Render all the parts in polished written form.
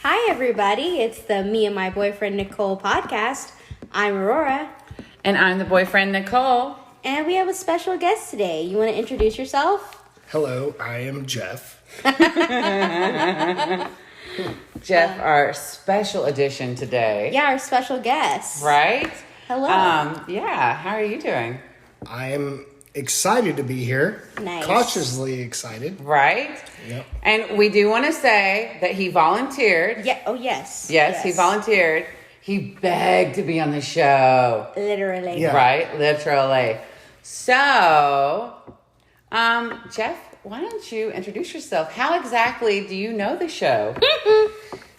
Hi, everybody. It's the Me and My Boyfriend Nicole podcast. I'm Aurora. And I'm the boyfriend, Nicole. And we have a special guest today. You want to introduce yourself? Hello, I am Jeff. Jeff, our special edition today. Yeah, our special guest. Right? Hello. Yeah, how are you doing? I am excited to be here. Nice. Cautiously excited. Right? Yep. And we do want to say that he volunteered. Yeah. Oh, yes. Yes, he volunteered. He begged to be on the show. Literally. Yeah. Right? Literally. So, Jeff, why don't you introduce yourself? How exactly do you know the show?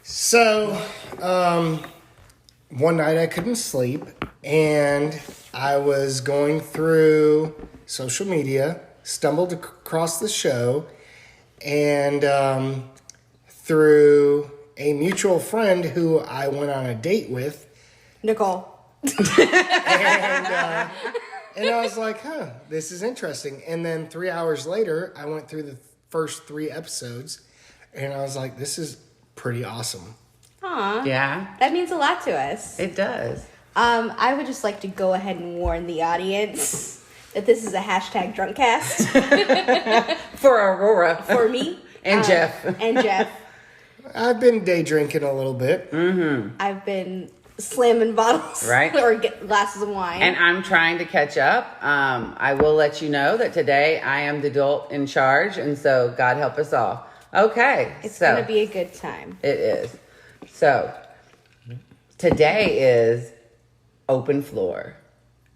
So, one night I couldn't sleep, and I was going through social media, stumbled across the show, and through a mutual friend who I went on a date with. Nicole. And I was like, this is interesting. And then 3 hours later, I went through the first 3 episodes, and I was like, this is pretty awesome. Aw. Yeah, That means a lot to us. it does. I would just like to go ahead and warn the audience that this is a hashtag Drunkcast For Aurora. for me. And Jeff. And Jeff. I've been day drinking a little bit. I've been slamming bottles. Right. Or glasses of wine. And I'm trying to catch up. I will let you know that today I am the adult in charge, and so God help us all. Okay. It's going to be a good time. It is. So, today is open floor.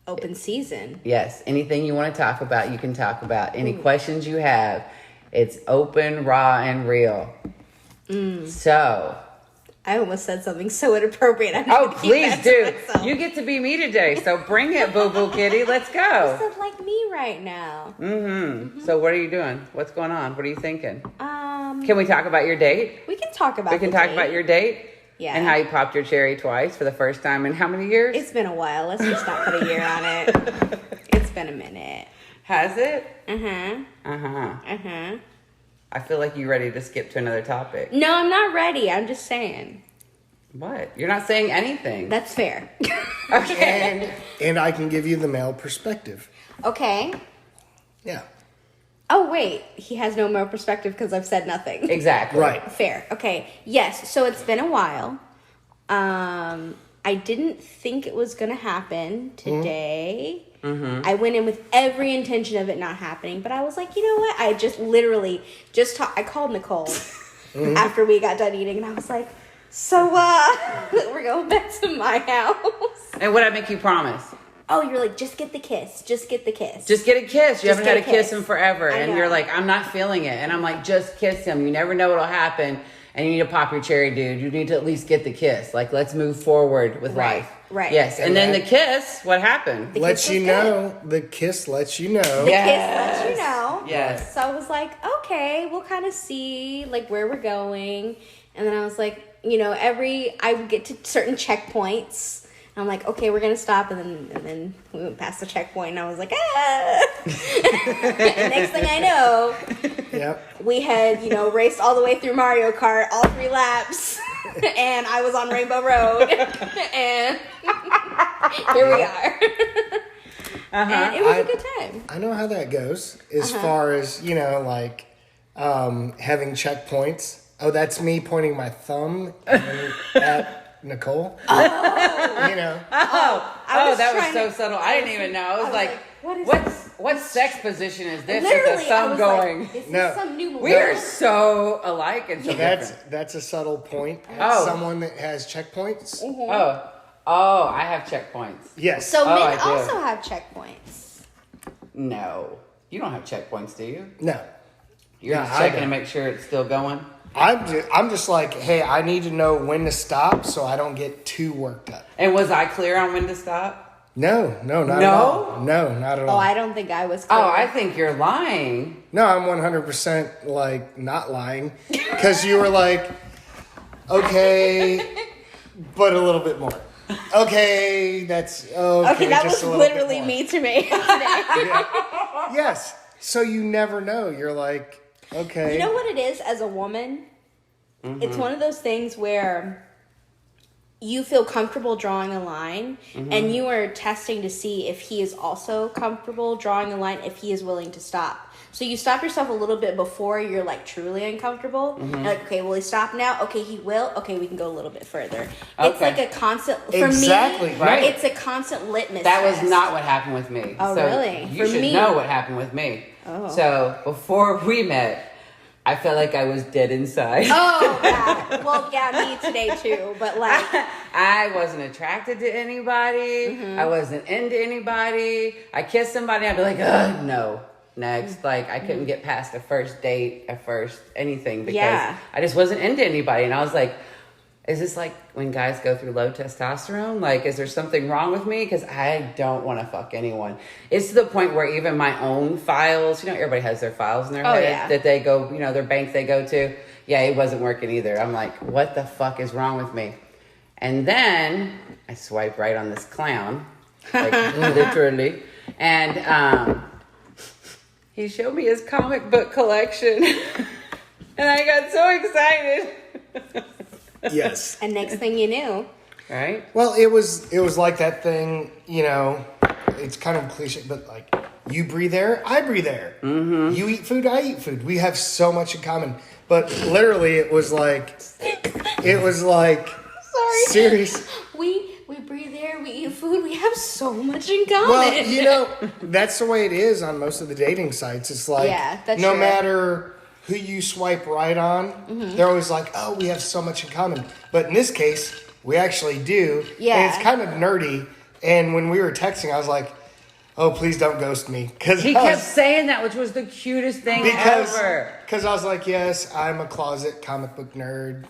Open season. Yes. Anything you want to talk about, you can talk about. Any questions you have, it's open, raw, and real. So... I almost said something so inappropriate. I'm Oh, gonna keep please that to do. myself. You get to be me today, so bring it, boo-boo kitty. Let's You go. said like me right now. So what are you doing? What's going on? What are you thinking? We Can we talk about your date? can talk about. We can the talk date. about your date? Yeah. And how you popped your cherry twice for the first time in how many years? It's been a while. Let's just not put a year on it. It's been a minute. Has it? Uh-huh. I feel like you're ready to skip to another topic. No, I'm not ready. I'm just saying. What? You're not saying anything. That's fair. Okay. And I can give you the male perspective. Okay. Yeah. Oh, wait. He has no male perspective because I've said nothing. Exactly. Right. Fair. Okay. Yes. So it's been a while. I didn't think it was going to happen today. I went in with every intention of it not happening, but I was like, you know what? I just literally I called Nicole after we got done eating, and I was like, so, we're going back to my house. And what did I make you promise? Oh, you're like, just get the kiss. Just get the kiss. Just get a kiss. You Just haven't had a get a kiss kiss. in forever. I And know. you're like, I'm not feeling it. And I'm like, just kiss him. You never know what'll happen. And you need to pop your cherry, dude. You need to at least get the kiss. Like, let's move forward with Right, life. right. Yes. And then the that- kiss, what happened? The Lets kiss you was good. know. The kiss lets you know. The kiss lets you know. Yes. So I was like, okay, we'll kind of see like where we're going. And then I was like, you know, I would get to certain checkpoints. And I'm like, okay, we're gonna stop, and then we went past the checkpoint, and I was like, ah. And next thing I know, Yep. we had raced all the way through Mario Kart, all 3 laps, and I was on Rainbow Road, and here we are. And it was a good time. I know how that goes as far as, having checkpoints. Oh, that's me pointing my thumb at Nicole. Oh. Oh, was that was trying so to- subtle. I didn't even know. I was like, what what sex position is this Literally, with the thumb I was going? like, is No. this some new We are so alike and so That's different. a subtle point. Oh. Someone that has checkpoints. Oh, I have checkpoints. Yes. So Oh, men I do. also have checkpoints. No. You don't have checkpoints, do you? No. You're No, just I checking to don't. make sure it's still going? I'm just like, hey, I need to know when to stop so I don't get too worked up. And was I clear on when to stop? No, not at No? all. No, not at Oh, all. I don't think I was clear. Oh, I think you're lying. No, I'm 100% like not lying because you were like, okay, but a little bit more. Okay, that's okay. Okay, that just was a little bit literally more. me to me today. Yes. So you never know. You're like, okay. You know what it is as a woman? it's one of those things where you feel comfortable drawing a line, and you are testing to see if he is also comfortable drawing a line, if he is willing to stop. So you stop yourself a little bit before you're like truly uncomfortable. You're like, okay, will he stop now? Okay, he will. Okay, we can go a little bit further. It's like a constant, for me, right? It's a constant litmus That test. was not what happened with me. Oh, so really? You should know what happened with me. Oh. So before we met, I felt like I was dead inside. Oh, yeah. Well, yeah, me today too. But like, I wasn't attracted to anybody. I wasn't into anybody. I kissed somebody, I'd be like, ugh, no. Next. Like, I couldn't get past a first date, anything, because I just wasn't into anybody. And I was like, is this like when guys go through low testosterone? Like, is there something wrong with me? Because I don't want to fuck anyone. It's to the point where even my own files, everybody has their files in their head that they go, their bank they go to. Yeah, it wasn't working either. I'm like, what the fuck is wrong with me? And then I swiped right on this clown, like literally. And he showed me his comic book collection. And I got so excited. Yes. and next thing you knew, Right? Well, it was like that thing, it's kind of cliche, but like, you breathe air, I breathe air. Mm-hmm. You eat food, I eat food. We have so much in common. But literally, it was like, sorry, serious. we breathe air, we eat food, we have so much in common. Well, that's the way it is on most of the dating sites. It's like, that's no true. matter who you swipe right on, they're always like, oh, we have so much in common. But in this case, we actually do. Yeah. And it's kind of nerdy. And when we were texting, I was like, oh, please don't ghost me. He kept saying that, which was the cutest thing ever. Because I was like, yes, I'm a closet comic book nerd,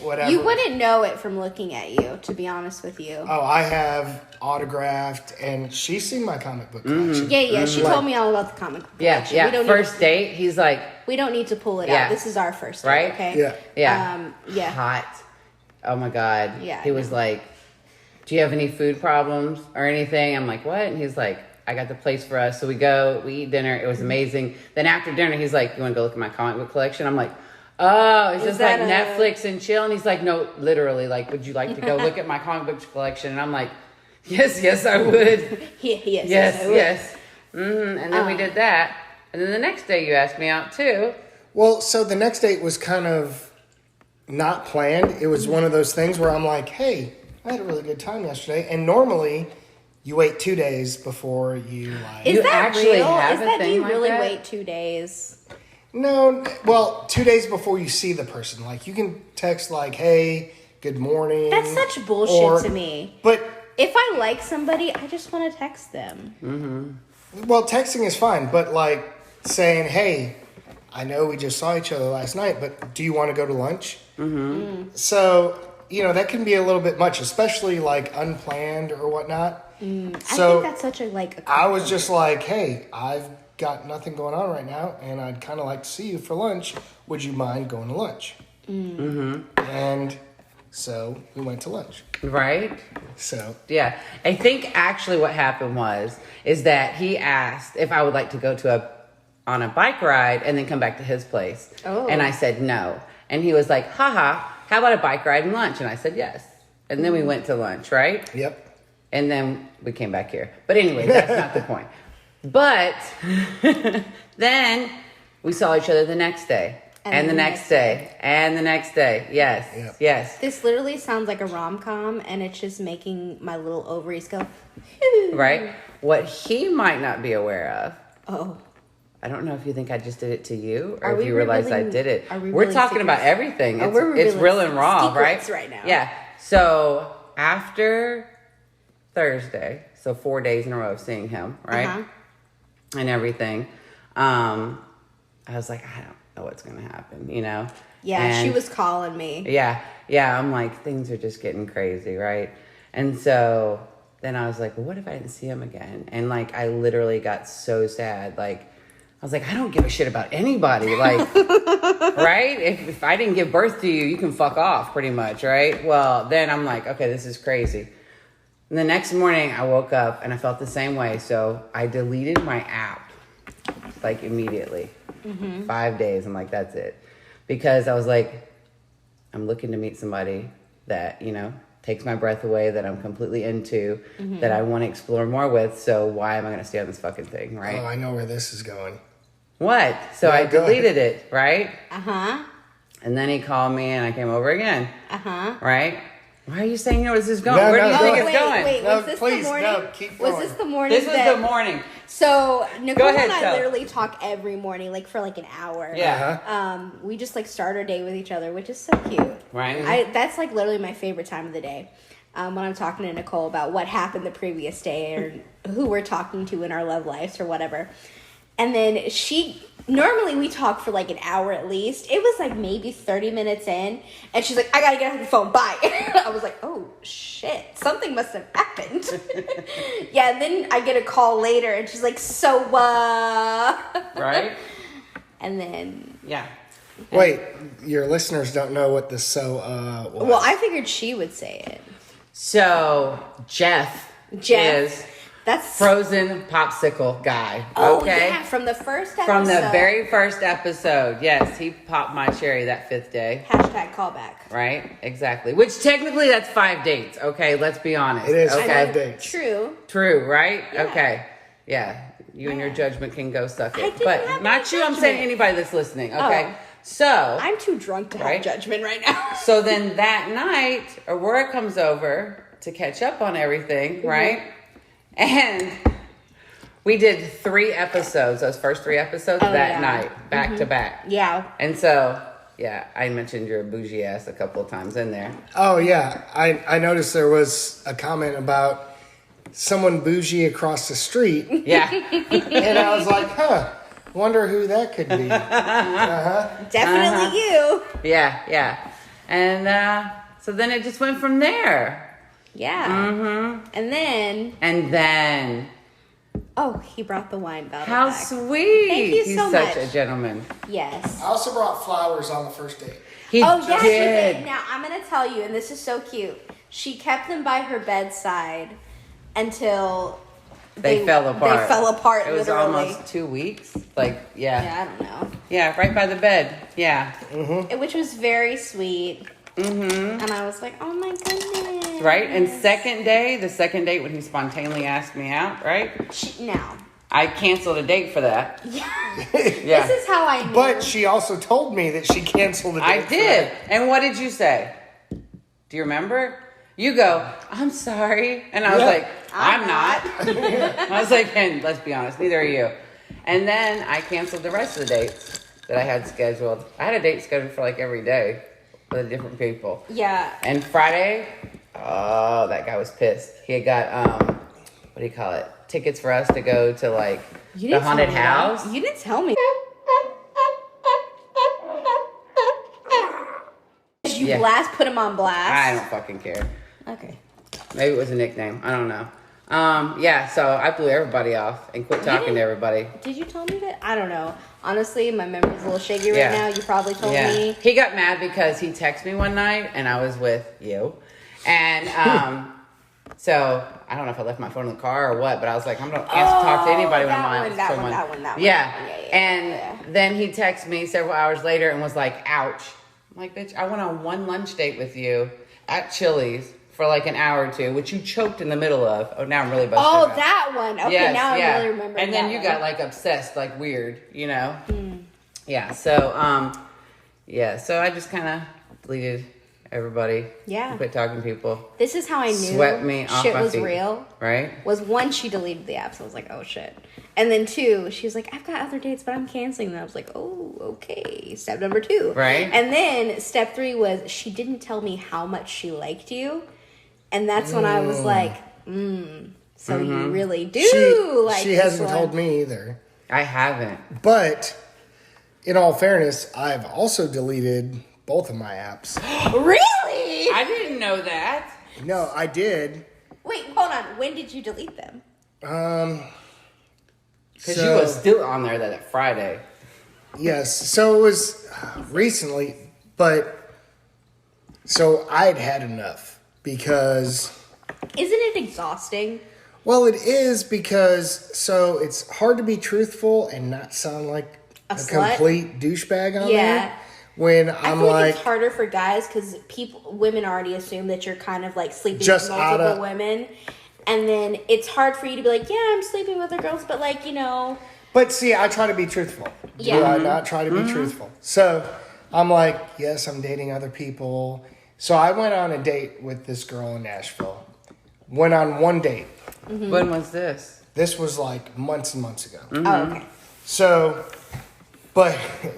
whatever. You wouldn't know it from looking at you, to be honest with you. Oh, I have autographed, and she's seen my comic book collection. Yeah, she told me all about the comic book collection. Yeah. First date, he's like, we don't need to pull it out. This is our first date, right? Okay? Yeah. Hot. Oh my God. Yeah. He was like, do you have any food problems or anything? I'm like, what? And he's like, I got the place for us. So we eat dinner. It was amazing. Then after dinner, he's like, you want to go look at my comic book collection? I'm like, oh, it's just like Netflix and chill. And he's like, no, literally, like, would you like to go look at my comic book collection? And I'm like, yes, I would. Yes. Mm-hmm. And then we did that. And then the next day you asked me out too. Well, so the next date was kind of not planned. It was one of those things where I'm like, hey, I had a really good time yesterday. And normally you wait 2 days before you like. Is You that actually real? have Is a that thing do you like really that? wait 2 days? No, well, 2 days before you see the person. Like, you can text like, hey, good morning. That's such bullshit to me. But If I like somebody, I just want to text them. Mm-hmm. well, texting is fine, but like saying, hey, I know we just saw each other last night, but do you want to go to lunch? Mm-hmm. So, that can be a little bit much, especially like unplanned or whatnot. I think that's such a I was just like, hey, I've got nothing going on right now, and I'd kind of like to see you for lunch. Would you mind going to lunch? Mm-hmm. And so we went to lunch. Right? So Yeah. I think actually what happened is that he asked if I would like to go on a bike ride and then come back to his place. Oh. And I said no. And he was like, haha, how about a bike ride and lunch? And I said yes. And then we went to lunch, right? Yep. And then we came back here. But anyway, that's not the point. But then we saw each other the next day. And the next day. And the next day. Yes. Yep. Yes. This literally sounds like a rom-com, and it's just making my little ovaries go. Right? What he might not be aware of. Oh. I don't know if you think I just did it to you or Are if we you realize I revealing- did it. are we We're revealing talking about secrets? everything. Oh, we're It's real revealing and raw, right? secrets right now. Yeah. So after Thursday, so 4 days in a row of seeing him, right? Uh-huh. And everything. I was like, I don't know what's going to happen, Yeah, And she was calling me. Yeah. I'm like, things are just getting crazy, right? And so then I was like, well, what if I didn't see him again? And like, I literally got so sad. Like, I was like, I don't give a shit about anybody. Like, right? If I didn't give birth to you, you can fuck off pretty much, right? Well, then I'm like, okay, this is crazy. And the next morning I woke up and I felt the same way. So I deleted my app like immediately. 5 days. I'm like, that's it. Because I was like, I'm looking to meet somebody that, takes my breath away, that I'm completely into, that I want to explore more with. So why am I going to stay on this fucking thing, right? Oh, I know where this is going. What? So I deleted it, right? Uh-huh. And then he called me and I came over again. Uh-huh. Right? Why are you saying, where is this going? No, Where do you no, think no. it's going? Wait, No, was this please, the morning? no, keep going. Was this the morning? This was the morning. So Nicole Go ahead, and I tell. literally talk every morning, like for like an hour. Yeah. Uh-huh. We just like start our day with each other, which is so cute. Right. That's like literally my favorite time of the day. When I'm talking to Nicole about what happened the previous day or who we're talking to in our love lives or whatever. And then normally we talk for like an hour at least. It was like maybe 30 minutes in. And she's like, I gotta get off the phone. Bye. I was like, oh shit. Something must have happened. Yeah. And then I get a call later and she's like, so, Right? And then. Yeah. Wait, your listeners don't know what the was. Well, I figured she would say it. So Jeff is That's frozen popsicle guy. Oh, Okay. yeah, from the first episode. From the very first episode. Yes, he popped my cherry that 5th day. Hashtag callback. Right? Exactly. Which technically that's 5 dates. Okay, let's be honest. It is okay. 5 dates. True. True, right? Yeah. Okay. Yeah. You and your judgment can go suck I it. didn't But have not any you, I'm saying judgment. anybody that's listening. Okay. Oh. So I'm too drunk to have Right? judgment right now. So then that night, Aurora comes over to catch up on everything, right? And we did 3 episodes, those first 3 episodes that night, back to back. Yeah. And so, yeah, I mentioned your bougie ass a couple of times in there. Oh, yeah. I noticed there was a comment about someone bougie across the street. Yeah. And I was like, wonder who that could be. Definitely you. Yeah. And so then it just went from there. Yeah. Mm-hmm. And then, And then, oh, he brought the wine bottle how back. sweet. Thank you He's so such much. a gentleman. Yes. I also brought flowers on the first date. He Oh, yeah, she did. did. Now, I'm going to tell you, and this is so cute. She kept them by her bedside until They fell apart. They fell apart, It was literally. almost 2 weeks. Like, Yeah, I don't know. Yeah, right by the bed. Yeah. Which was very sweet. Mm-hmm. And I was like, oh my goodness. Right? And the second date when he spontaneously asked me out, right? Now. I canceled a date for that. Yeah. Yeah. This is how I knew. But she also told me that she canceled the date. I for did. that. And what did you say? Do you remember? You go, I'm sorry. And I was Yeah. like, I'm not. I was like, and let's be honest, neither are you. And then I canceled the rest of the dates that I had scheduled. I had a date scheduled for like every day with different people. Yeah. And Friday, oh, that guy was pissed. He had got, what do you call it? Tickets for us to go to like You the didn't haunted tell me that. house. You didn't tell me. Did you put him on blast? I don't fucking care. Okay. Maybe it was a nickname. I don't know. Yeah, so I blew everybody off and quit talking to everybody. Did you tell me that? I don't know. Honestly, my memory's a little shaky right Yeah. now. You probably told Yeah. me. He got mad because he texted me one night and I was with you. And so I don't know if I left my phone in the car or what, but I was like, I'm not answer talk to anybody when I'm on that someone. one. Yeah. Yeah. And then he texted me several hours later and was like, ouch. I'm like, bitch, I went on one lunch date with you at Chili's for like an hour or two, which you choked in the middle of. Oh, now I'm really busted. Oh, out. that one. Okay, Yes, now yeah. I'm really remembering. And then that you one. got like obsessed, like weird, you know? Yeah, so, yeah, so I just kind of deleted everybody. Yeah. Quit talking to people. This is how I knew Swept me off shit my was feet. real. Right? Was one, she deleted the apps. I was like, oh shit. And then 2, she was like, I've got other dates, but I'm canceling them. I was like, oh, okay. Step number 2. Right. And then step 3 was she didn't tell me how much she liked you. And that's when I was like, so you really do like She this hasn't one. told me either. I haven't. But in all fairness, I've also deleted both of my apps. Really? I didn't know that. No, I did. Wait, hold on. When did you delete them? Because you was still on there that Friday. Yes. So it was recently, but so I'd had enough because, Isn't it exhausting? well, it is because, so it's hard to be truthful and not sound like A a slut? complete douchebag on Yeah. there when I I'm feel like it's harder for guys because women already assume that you're kind of like sleeping Just with multiple outta- women, and then it's hard for you to be like, yeah, I'm sleeping with other girls, but like, you know. But see, I try to be truthful. Yeah. Do I not try to be truthful? So I'm like, yes, I'm dating other people. So I went on a date with this girl in Nashville. Went on one date. Mm-hmm. When was this? This was like months and months ago. Mm-hmm. Oh, okay.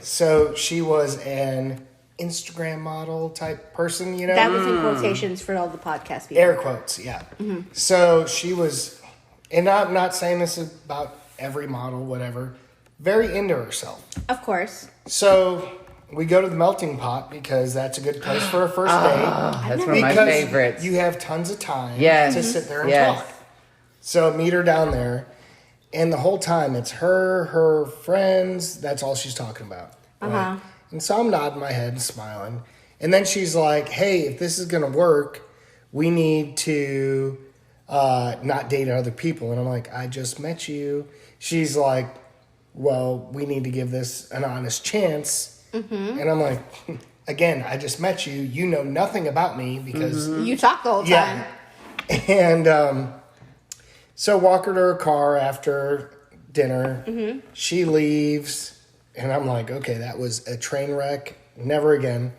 So she was an Instagram model type person, you know? That was in quotations for all the podcast people. Air quotes, yeah. So she was, and I'm not saying this about every model, whatever, very into herself. Of course. So we go to the melting pot because that's a good place for a first date. That's one of my Because favorites. you have tons of time Yes. to sit there and Yes. talk. So meet her down there, and the whole time it's her friends. That's all she's talking about. Right? And so I'm nodding my head and smiling. And then she's like, hey, if this is going to work, we need to not date other people. And I'm like, I just met you. She's like, well, we need to give this an honest chance. And I'm like, again, I just met you. You know nothing about me because... You talk the whole time. Yeah. And so walk her to her car after dinner. She leaves. And I'm like, okay, that was a train wreck. Never again.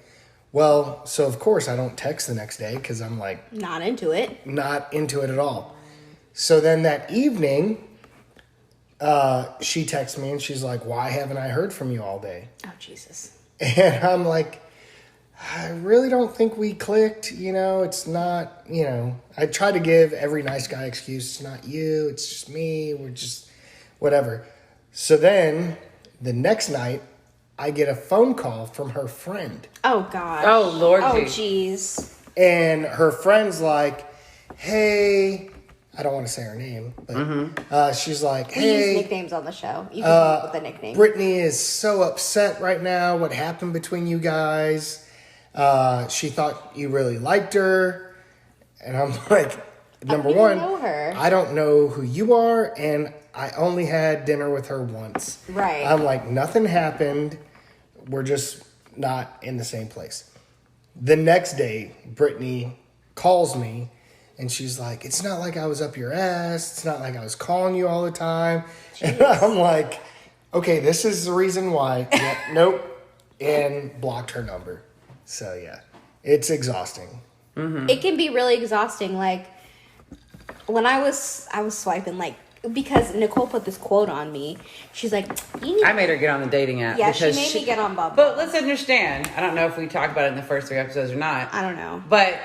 Well, so of course I don't text the next day because I'm like... Not into it. Not into it at all. So then that evening... she texts me and she's like, why haven't I heard from you all day? Oh, Jesus. And I'm like, I really don't think we clicked. You know, it's not, you know, I try to give every nice guy excuse. It's not you. It's just me. We're just whatever. So then the next night I get a phone call from her friend. Oh, gosh. Oh, Lord. Oh, jeez. And her friend's like, hey... I don't want to say her name, but she's like, We hey, use nicknames on the show. You can come up with a nickname. Brittany is so upset right now. What happened between you guys? She thought you really liked her. And I'm like, number one, know her. I don't know who you are, and I only had dinner with her once. Right. I'm like, nothing happened. We're just not in the same place. The next day, Brittany calls me. And she's like, it's not like I was up your ass. It's not like I was calling you all the time. Jeez. And I'm like, okay, this is the reason why. Yeah, nope. And blocked her number. So, yeah, it's exhausting. It can be really exhausting. Like, when I was swiping, like, because Nicole put this quote on me. She's like, you need... I made her get on the dating app. Yeah, because she made me get on Bumble. But let's understand. I don't know if we talked about it in the first 3 episodes or not. I don't know. But...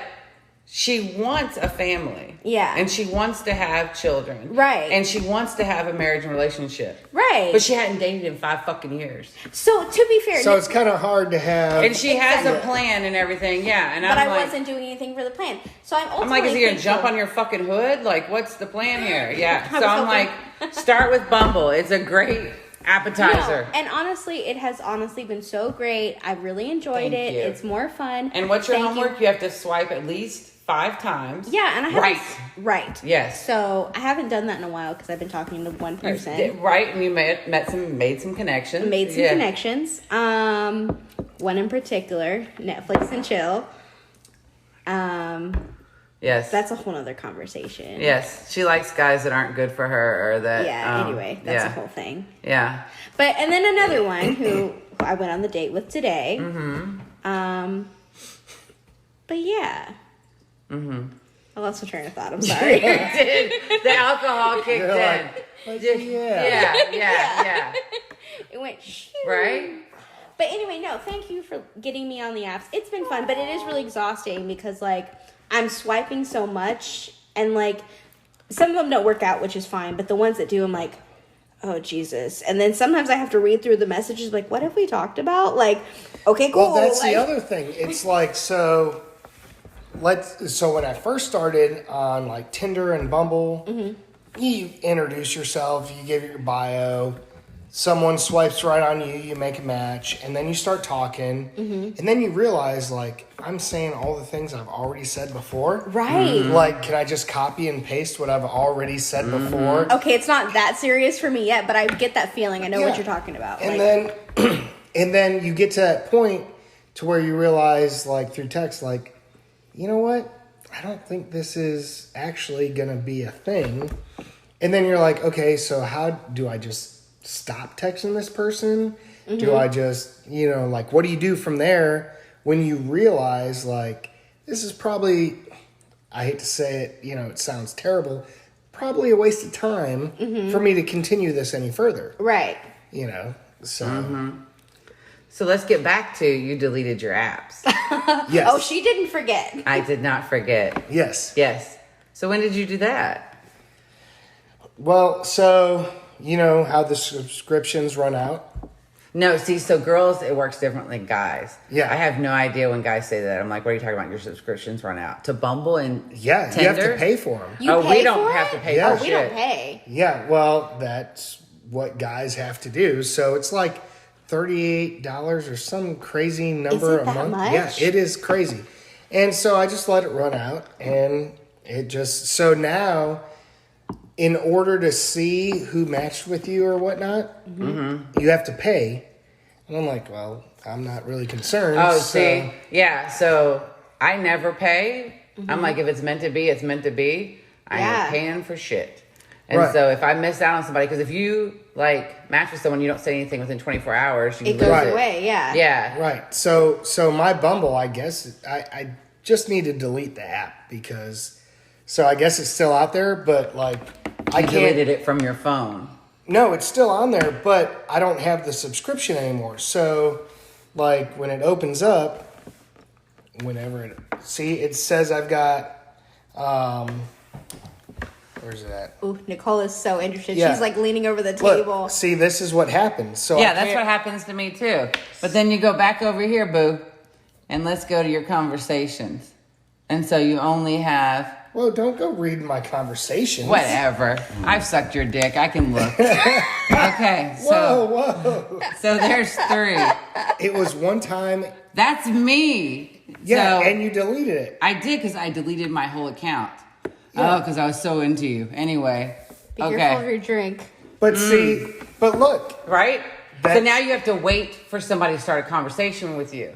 she wants a family. Yeah. And she wants to have children. Right. And she wants to have a marriage and relationship. Right. But she hadn't dated in 5 fucking years. So, to be fair... So it's kind of hard to have... And she has a plan and everything, yeah. And But I'm I like, wasn't doing anything for the plan. So I'm ultimately... I'm like, is he going to thankful. jump on your fucking hood? Like, what's the plan here? Yeah. I So was I'm hoping- like, start with Bumble. It's a great appetizer. No, and honestly, it has honestly been so great. I really enjoyed Thank it. you. It's more fun. And what's your Thank homework? You have to swipe at least 5 times. Yeah, and I haven't... Right. Yes. So I haven't done that in a while because I've been talking to one person. Right, and you made some connections. Made some connections. One in particular, Netflix and chill. Yes. That's a whole other conversation. Yes. She likes guys that aren't good for her or that. Yeah, anyway, that's a whole thing. Yeah. But, and then another one who I went on the date with today. But yeah. I lost my train of thought. I'm sorry. The alcohol kicked You're in. like, Yeah. It went shoo. Right? But anyway, no, thank you for getting me on the apps. It's been fun, but it is really exhausting because, like, I'm swiping so much and, like, some of them don't work out, which is fine, but the ones that do, I'm like, oh, Jesus. And then sometimes I have to read through the messages, like, what have we talked about? Like, okay, cool. Well, that's like, the other thing. It's like, so when I first started on like Tinder and Bumble, you introduce yourself, you give your bio, someone swipes right on you, you make a match, and then you start talking, and then you realize, like, I'm saying all the things I've already said before. Right. Like, can I just copy and paste what I've already said before? Okay, it's not that serious for me yet, but I get that feeling. I know what you're talking about. And like, then and then you get to that point to where you realize, like, through text, like, you know what? I don't think this is actually going to be a thing. And then you're like, okay, so how do I just stop texting this person? Mm-hmm. Do I just, like, what do you do from there when you realize, like, this is probably, I hate to say it, it sounds terrible, probably a waste of time for me to continue this any further. Right. So. Mm-hmm. So let's get back to you deleted your apps. Yes. Oh, she didn't forget. I did not forget. Yes. Yes. So when did you do that? Well, so, how the subscriptions run out? No, see, so girls, it works differently than guys. Yeah. I have no idea when guys say that. I'm like, what are you talking about? Your subscriptions run out. To Bumble and Yeah, Tinder? you have to pay for them. We don't have to pay Yeah. for We shit. don't pay. Yeah, well, that's what guys have to do. So it's like $38 or some crazy number a that month. much? Yeah, it is crazy. And so I just let it run out, and it just, so now, in order to see who matched with you or whatnot, you have to pay. And I'm like, well, I'm not really concerned. Oh, so. see, yeah. So I never pay. I'm like, if it's meant to be, it's meant to be. I ain't paying for shit. And Right. so if I miss out on somebody, because if you like match with someone, you don't say anything within 24 hours, you It lose goes it. away, yeah. Yeah. Right. So my Bumble, I guess, I just need to delete the app because, so I guess it's still out there, but like, I You can't. deleted it from your phone. No, it's still on there, but I don't have the subscription anymore. So, like, when it opens up, it says I've got, where's it at? Ooh, Nicole is so interested. Yeah. She's like leaning over the table. Look, see, this is what happens. So Yeah, I that's can't- what happens to me too. But then you go back over here, boo, and let's go to your conversations. And so you only have Well, don't go read my conversations. whatever. I've sucked your dick. I can look. Okay, so Whoa. so there's 3. It was one time. That's me. Yeah, So and you deleted it. I did because I deleted my whole account. Oh, because I was so into you. Anyway, Be careful of okay, your drink. But see, but look, right. So That's- now you have to wait for somebody to start a conversation with you.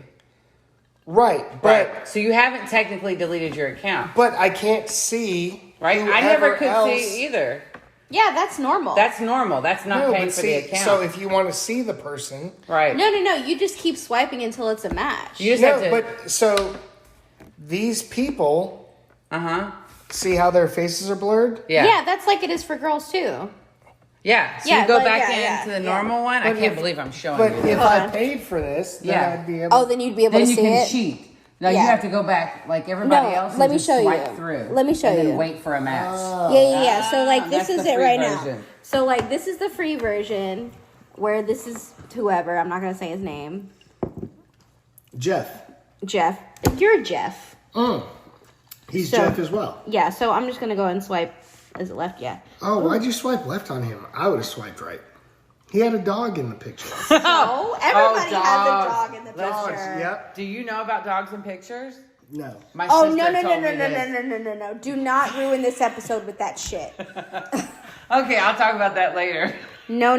right, but Right. So you haven't technically deleted your account. but I can't see. Right? I whoever never could else. see either. Yeah, that's normal. That's normal. That's not No, paying but for see, the account. so if you want to see the person, right. No. You just keep swiping until it's a match. You just no, have to. but so these people Uh-huh. see how their faces are blurred. Yeah. that's like it is for girls too. Yeah. So Yeah, you go like, back yeah, into the yeah. normal one. I But can't if- believe I'm showing But you. if Hold I on. paid for this, then Yeah. I'd be able. Oh, then you'd be able Then to you see can it. cheat. Now you Yeah. have to go back like everybody No, else. And let me just show swipe you. through. Let me show and you. then wait for a match. Yeah. So like this that's is the it free right now. version. So like this is the free version where this is whoever, I'm not gonna say his name. Jeff. Jeff. You're Jeff. He's So- Jeff as well. Yeah, so I'm just gonna go and swipe. Is it left? Yeah. Oh, why'd you swipe left on him? I would have swiped right. He had a dog in the picture. Oh, everybody has a dogs. dog in the Dogs, picture. yep. Do you know about dogs in pictures? No. My Oh sister no! told me this. No! Do not ruin this episode with that shit. Okay, I'll talk about that later. No!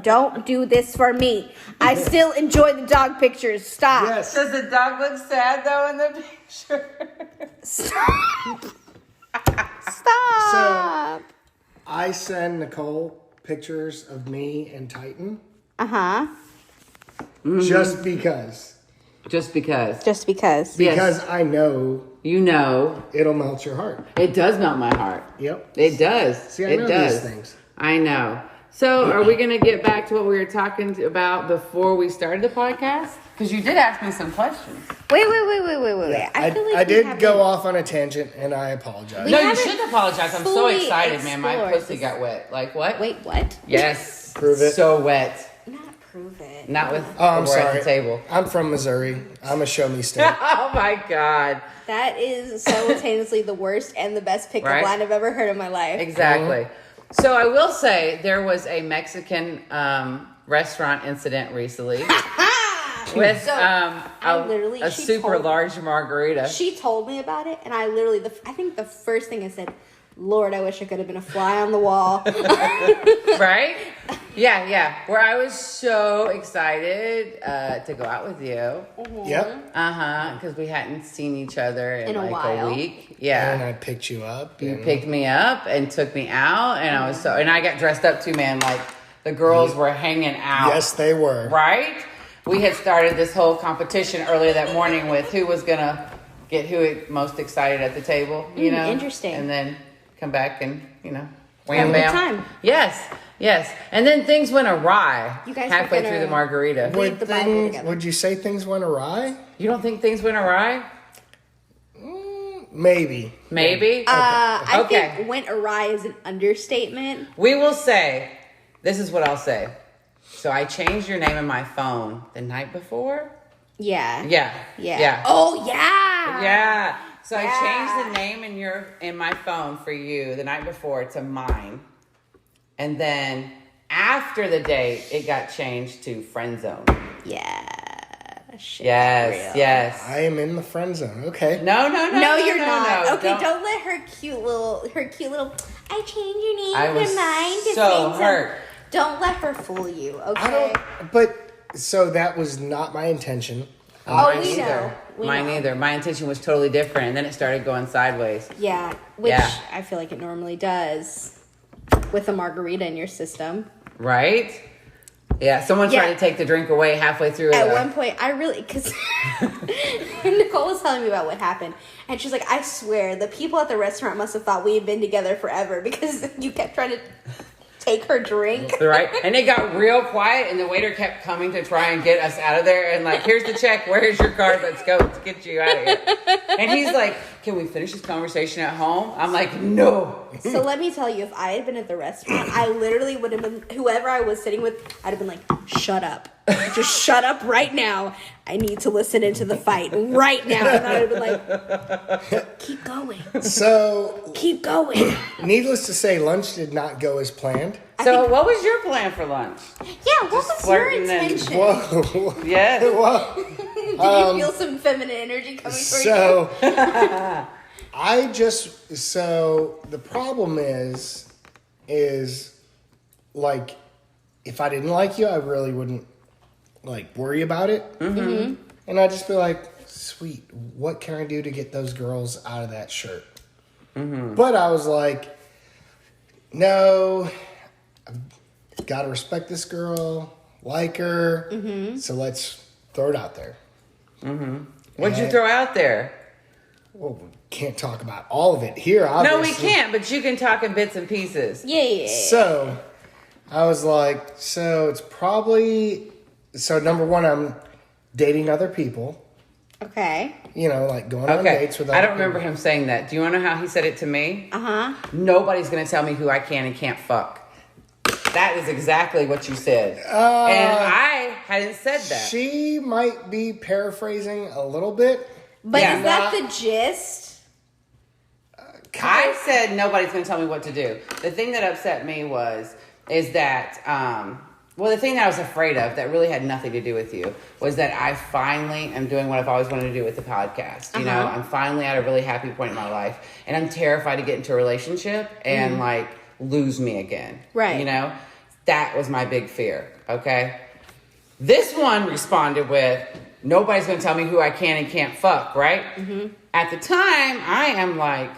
Don't do this for me. I still enjoy the dog pictures. Stop. Yes. Does the dog look sad though in the picture? Stop. Stop. I send Nicole pictures of me and Titan Uh-huh. just because. Just because. Just because. Yes. Because I know You know, it'll melt your heart. it does melt my heart. Yep. It does. See, I it know does. these things. I know. So, are we going to get back to what we were talking about before we started the podcast? Because you did ask me some questions. Wait. I feel like I we did haven't- go off on a tangent, and I apologize. We No, you haven't shouldn't apologize. I'm so fully excited, man. My explored pussy this. got wet. Like what? Wait, what? Yes. Prove it. So wet. Not prove it. Not with Oh, I'm Aurora at sorry. the table. I'm from Missouri. I'm a show me state. Oh my God. That is simultaneously the worst and the best pickup Right? line I've ever heard in my life. Exactly. So I will say there was a Mexican restaurant incident recently with So, a she super told- large margarita. She told me about it, and I literally, I think the first thing I said, Lord, I wish I could have been a fly on the wall. Right? Yeah. Where I was so excited to go out with you. Yep. Because we hadn't seen each other in a like while. a week. Yeah. And I picked you up. You picked me up and took me out, and I was and I got dressed up too, man. Like the girls were hanging out. Yes, they were. Right? We had started this whole competition earlier that morning with who was gonna get who most excited at the table. You know, interesting. And then come back and Have wham a bam. good time. Yes. And then things went awry. You guys were halfway gonna through the margarita. read the Bible together. Would you say things went awry? You don't think things went awry? Maybe. Maybe. I Okay. think went awry is an understatement. We will say, this is what I'll say. So I changed your name in my phone the night before. Yeah. Yeah. Oh yeah. Yeah. So Yeah. I changed the name in my phone for you the night before to mine. And then after the date, it got changed to friend zone. Yeah. Shit, Yes. real. Yes. I am in the friend zone. Okay. No, You're not. no, Okay, don't let her cute little. I changed your name I was to mine to so friend zone." hurt. Don't let her fool you. Okay. I don't. But so that was not my intention. Oh, we know. Mine know. either. My intention was totally different, and then it started going sideways. Yeah, which Yeah. I feel like it normally does with a margarita in your system. Right? Yeah, someone tried Yeah. to take the drink away halfway through. At one point, because Nicole was telling me about what happened, and she's like, I swear, the people at the restaurant must have thought we had been together forever because you kept trying to take her drink. Right? And it got real quiet, and the waiter kept coming to try and get us out of there, and like, here's the check, where's your card, let's go, let's get you out of here. And he's like, can we finish this conversation at home? I'm like, no. So let me tell you, if I had been at the restaurant, I literally would have been, whoever I was sitting with, I'd have been like, shut up. Just shut up right now. I need to listen into the fight right now. And I would have been like, keep going. So, Keep going. needless to say, lunch did not go as planned. So what was your plan for lunch? Yeah, what was your flirting and- intention? Whoa. Yes. Whoa. Did you feel some feminine energy coming for you? So, the problem is like, if I didn't like you, I really wouldn't like worry about it. Mm-hmm. And I'd just be like, sweet, what can I do to get those girls out of that shirt? Mm-hmm. But I was like, no, I've got to respect this girl, like her. Mm-hmm. So let's throw it out there. Mm-hmm. What'd you throw out there? Well, we can't talk about all of it here, obviously. No, we can't, but you can talk in bits and pieces. Yeah. So, I was like, it's probably... So, number one, I'm dating other people. Okay. You know, like going on dates with other I don't remember people. him saying that. Do you want to know how he said it to me? Uh-huh. Nobody's going to tell me who I can and can't fuck. That is exactly what you said. And I hadn't said that. She might be paraphrasing a little bit. But Yeah. is that the gist? I said nobody's going to tell me what to do. The thing that upset me is that, the thing that I was afraid of that really had nothing to do with you was that I finally am doing what I've always wanted to do with the podcast. You know, I'm finally at a really happy point in my life, and I'm terrified to get into a relationship and like lose me again. Right. You know, that was my big fear. Okay. This one responded with, nobody's going to tell me who I can and can't fuck, right? Mm-hmm. At the time, I am like,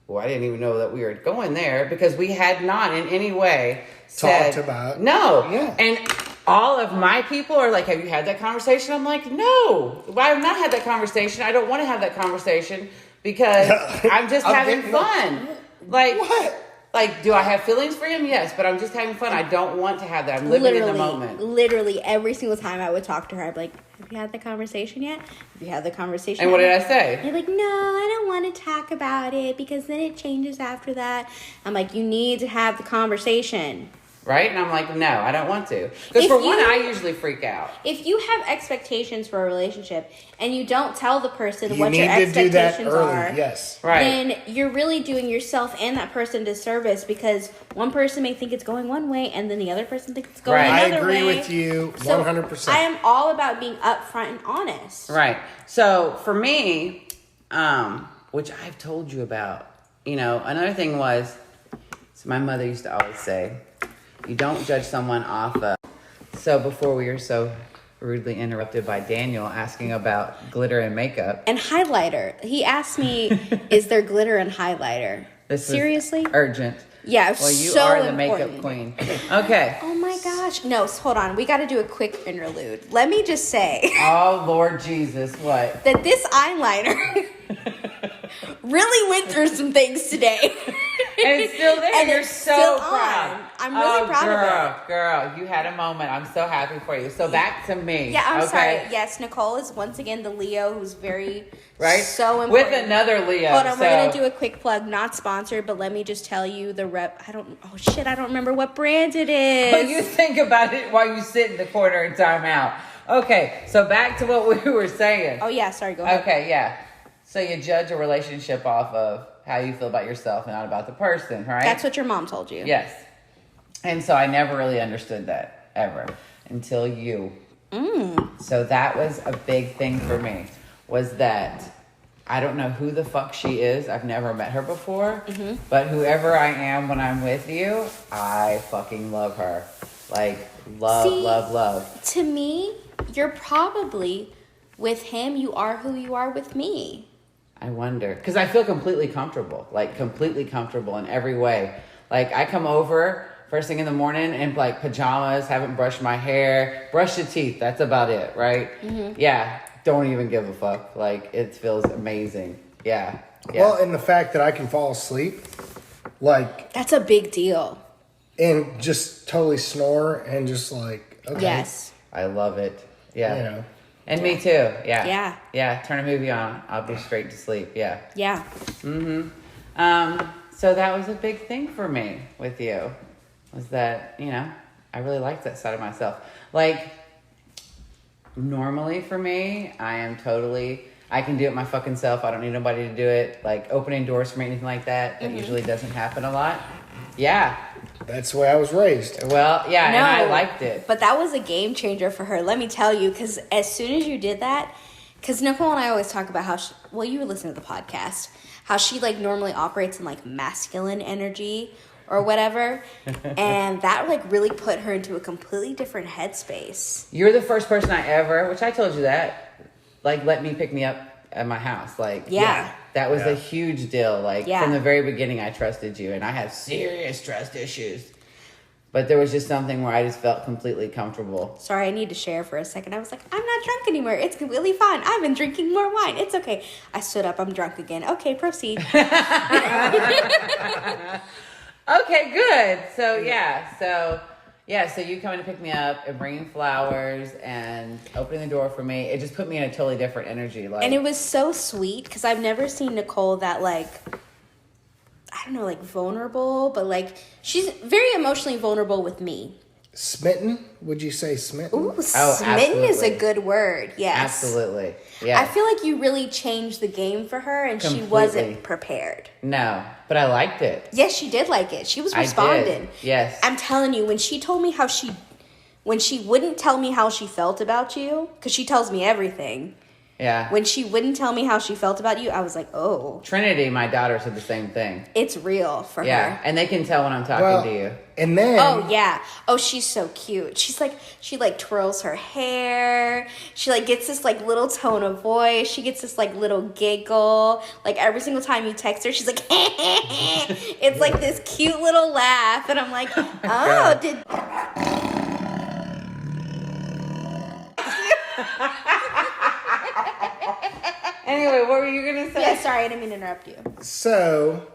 well, I didn't even know that we were going there because we had not in any way Talked about. No. Yeah. And all of my people are like, have you had that conversation? I'm like, no, I have not had that conversation. I don't want to have that conversation because I'm just having fun. Like, What? Like, do I have feelings for him? Yes, but I'm just having fun. I don't want to have that. I'm living in the moment. Literally, every single time I would talk to her, I'd be like, have you had the conversation yet? Have you had the conversation And yet? what did I say? You're like, no, I don't want to talk about it because then it changes after that. I'm like, you need to have the conversation. Right? And I'm like, no, I don't want to. Because for one, I usually freak out. If you have expectations for a relationship and you don't tell the person You what your need to do that expectations early. are, Yes. Right. then you're really doing yourself and that person disservice because one person may think it's going one way and then the other person thinks it's going Right. I another way. agree with you 100%. I am all about being upfront and honest. Right. So for me, which I've told you about, you know, another thing was, so my mother used to always say, You don't judge someone off of. So before we were so rudely interrupted by Daniel asking about glitter and makeup. And highlighter. He asked me, is there glitter and highlighter? This Seriously? is urgent. Yeah, well, you so are the important. makeup queen. Okay. Oh my gosh. No, hold on. We got to do a quick interlude. Let me just say. Oh, Lord Jesus, what? That this eyeliner really went through some things today. And it's still there. And You're it's so still proud. on. I'm really proud of it. Girl, you had a moment. I'm so happy for you. So back to me. Yeah, I'm okay? sorry. Yes, Nicole is once again the Leo who's very, right? so important. With another Leo. Hold on, we're going to do a quick plug. Not sponsored, but let me just tell you the I don't remember what brand it is. Well, you think about it while you sit in the corner and time out. Okay, so back to what we were saying. Oh, yeah, sorry, go ahead. Okay, yeah. So you judge a relationship off of how you feel about yourself and not about the person, right? That's what your mom told you. Yes. And so I never really understood that ever until you. So that was a big thing for me, was that I don't know who the fuck she is. I've never met her before. But whoever I am when I'm with you, I fucking love her. Like, love. To me, you're probably with him, you are who you are with me. I wonder. Because I feel completely comfortable. Like, completely comfortable in every way. Like, I come over first thing in the morning in, like, pajamas, haven't brushed my hair, brush your teeth. That's about it, right? Yeah. Don't even give a fuck. Like, it feels amazing. Yeah. Well, and the fact that I can fall asleep, like... That's a big deal. And just totally snore and just like, okay. Yes. I love it. Yeah. You know. And me too. Yeah. Yeah. Yeah. Turn a movie on. I'll be straight to sleep. Yeah. Yeah. So that was a big thing for me with you, was that, you know, I really liked that side of myself. Like, normally for me, I can do it my fucking self. I don't need nobody to do it. Like, opening doors for me, anything like that. That usually doesn't happen a lot. Yeah. That's the way I was raised. Well, yeah, No, and I liked it. But that was a game changer for her. Let me tell you, because as soon as you did that, because Nicole and I always talk about how you listen to the podcast, how she like normally operates in like masculine energy or whatever, and that like really put her into a completely different headspace. You're the first person I ever, which I told you that, like, let me pick me up at my house. Like, Yeah. that was a huge deal. Like, Yeah. from the very beginning, I trusted you, and I have serious trust issues. But there was just something where I just felt completely comfortable. Sorry, I need to share for a second. I was like, I'm not drunk anymore. It's completely fine. I've been drinking more wine. It's okay. I stood up. I'm drunk again. Okay, proceed. Okay, good. So so you coming to pick me up and bringing flowers and opening the door for me, it just put me in a totally different energy. Like, And it was so sweet because I've never seen Nicole that like, I don't know, like vulnerable, but like she's very emotionally vulnerable with me. Smitten? Would you say smitten? Ooh, smitten is a good word. Yes. Absolutely. Yeah. I feel like you really changed the game for her and Completely. she wasn't prepared. No, but I liked it. Yes, she did like it. She was I responding. did. Yes. I'm telling you, when she told me when she wouldn't tell me how she felt about you, because she tells me everything. Yeah. When she wouldn't tell me how she felt about you, I was like, oh. Trinity, my daughter, said the same thing. It's real for Yeah, her. and they can tell when I'm talking to you. And then... Oh, yeah. Oh, she's so cute. She twirls her hair. She like gets this like little tone of voice. She gets this like little giggle. Like every single time you text her, she's like, it's like this cute little laugh. And I'm like, oh, did... Anyway, what were you going to say? Yeah, sorry, I didn't mean to interrupt you. So,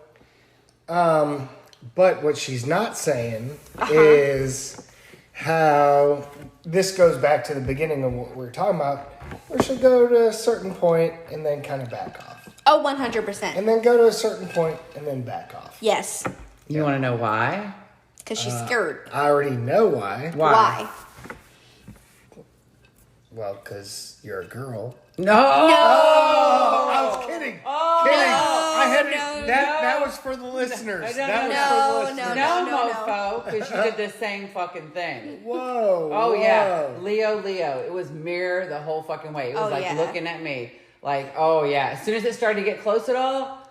but what she's not saying is how this goes back to the beginning of what we were talking about, where she'll go to a certain point and then kind of back off. Oh, 100%. And then go to a certain point and then back off. Yes, You want to know why? because she's scared. I already know why. Why? Well, because you're a girl. No! Oh, I was kidding. Oh, kidding. no, I had no, that was for the listeners. No, that was no, for the listeners. No, mofo, because you did the same fucking thing. Whoa. Oh, whoa. yeah. Leo. It was mirror the whole fucking way. It was Oh, yeah. looking at me. Like, oh, yeah. As soon as it started to get close at all,